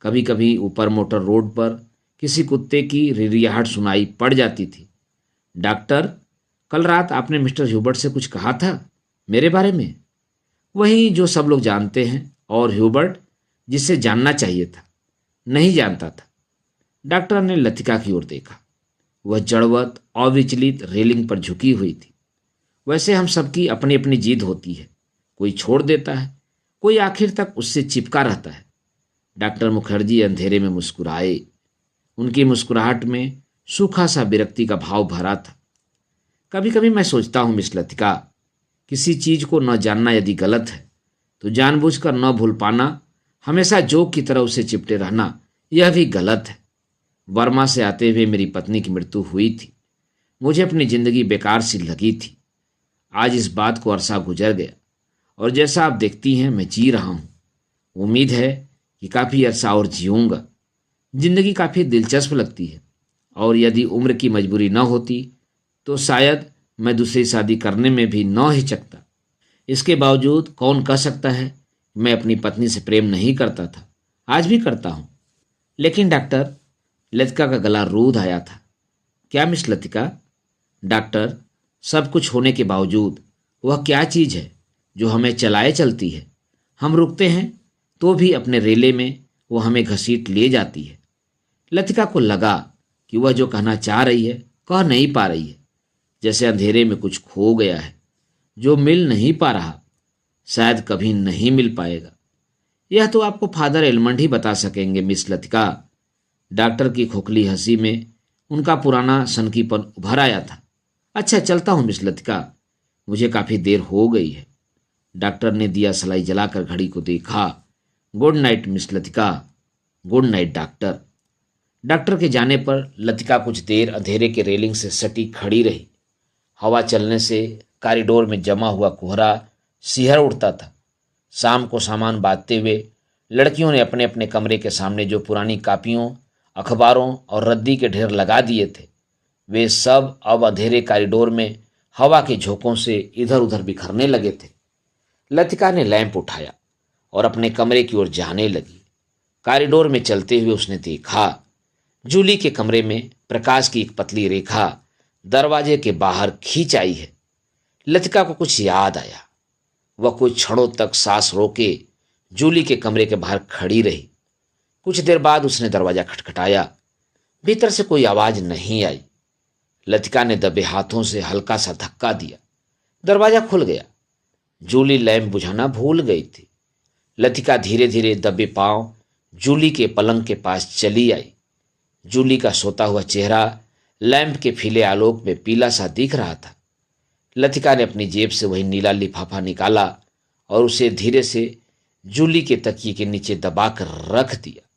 A: कभी कभी ऊपर मोटर रोड पर किसी कुत्ते की रिरियाहट सुनाई पड़ जाती थी। डॉक्टर, कल रात आपने मिस्टर ह्यूबर्ट से कुछ कहा था मेरे बारे में? वही जो सब लोग जानते हैं, और ह्यूबर्ट जिसे जानना चाहिए था नहीं जानता था। डॉक्टर ने लतिका की ओर देखा। वह जड़वत अविचलित रेलिंग पर झुकी हुई थी। वैसे हम सबकी अपनी अपनी जिद होती है, कोई छोड़ देता है, कोई आखिर तक उससे चिपका रहता है। डॉक्टर मुखर्जी अंधेरे में मुस्कुराए। उनकी मुस्कुराहट में सूखा सा विरक्ति का भाव भरा था। कभी कभी मैं सोचता हूँ मिस लतिका, किसी चीज को न जानना यदि गलत है तो जानबूझकर न भूल पाना, हमेशा जोक की तरह उसे चिपटे रहना, यह भी गलत है। बर्मा से आते हुए मेरी पत्नी की मृत्यु हुई थी। मुझे अपनी जिंदगी बेकार सी लगी थी। आज इस बात को अरसा गुजर गया और जैसा आप देखती हैं मैं जी रहा हूँ। उम्मीद है कि काफ़ी अरसा और जीऊँगा। जिंदगी काफ़ी दिलचस्प लगती है और यदि उम्र की मजबूरी न होती तो शायद मैं दूसरी शादी करने में भी न हिचकता। इसके बावजूद कौन कह सकता है मैं अपनी पत्नी से प्रेम नहीं करता था, आज भी करता हूं। लेकिन डॉक्टर, लतिका का गला रूंध आया था। क्या मिस लतिका? डॉक्टर, सब कुछ होने के बावजूद वह क्या चीज है जो हमें चलाए चलती है? हम रुकते हैं तो भी अपने रेले में वो हमें घसीट ले जाती है। लतिका को लगा कि वह जो कहना चाह रही है कह नहीं पा रही है, जैसे अंधेरे में कुछ खो गया है जो मिल नहीं पा रहा, शायद कभी नहीं मिल पाएगा। यह तो आपको फादर एलमंड ही बता सकेंगे मिस लतिका। डॉक्टर की खोखली हंसी में उनका पुराना सनकीपन उभर आया था। अच्छा, चलता हूं मिस लतिका, मुझे काफी देर हो गई है। डॉक्टर ने दिया सलाई जलाकर घड़ी को देखा। Good night miss Latika. Good night doctor. Doctor के जाने पर लतिका कुछ देर अंधेरे के रेलिंग से सटी खड़ी रही। हवा चलने से कॉरिडोर में जमा हुआ कोहरा सिहर उठता था। शाम को सामान बांधते हुए लड़कियों ने अपने अपने कमरे के सामने जो पुरानी कापियों, अखबारों और रद्दी के ढेर लगा दिए थे, वे सब अब अंधेरे कॉरिडोर में हवा के झोंकों से इधर उधर बिखरने लगे थे। लतिका ने लैंप उठाया और अपने कमरे की ओर जाने लगी। कॉरिडोर में चलते हुए उसने देखा, जूली के कमरे में प्रकाश की एक पतली रेखा दरवाजे के बाहर खींच आई है। लतिका को कुछ याद आया। वह कुछ क्षणों तक सांस रोके जूली के कमरे के बाहर खड़ी रही। कुछ देर बाद उसने दरवाजा खटखटाया। भीतर से कोई आवाज नहीं आई। लतिका ने दबे हाथों से हल्का सा धक्का दिया। दरवाजा खुल गया। जूली लैंप बुझाना भूल गई थी। लतिका धीरे धीरे दबे पांव जूली के पलंग के पास चली आई। जूली का सोता हुआ चेहरा लैंप के फीले आलोक में पीला सा दिख रहा था। लतिका ने अपनी जेब से वही नीला लिफाफा निकाला और उसे धीरे से जूली के तकिए के नीचे दबाकर रख दिया।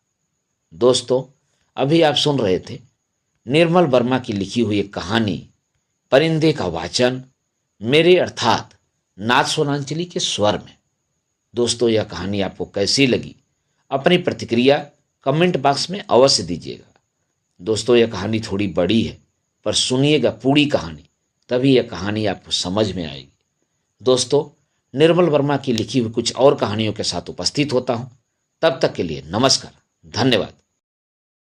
A: दोस्तों, अभी आप सुन रहे थे निर्मल वर्मा की लिखी हुई एक कहानी परिंदे का वाचन मेरे अर्थात नाथ सोनांचली के स्वर में। दोस्तों, यह कहानी आपको कैसी लगी? अपनी प्रतिक्रिया कमेंट बॉक्स में अवश्य दीजिएगा। दोस्तों, यह कहानी थोड़ी बड़ी है, पर सुनिएगा पूरी कहानी, तभी यह कहानी आपको समझ में आएगी। दोस्तों, निर्मल वर्मा की लिखी हुई कुछ और कहानियों के साथ उपस्थित होता हूं। तब तक के लिए नमस्कार, धन्यवाद।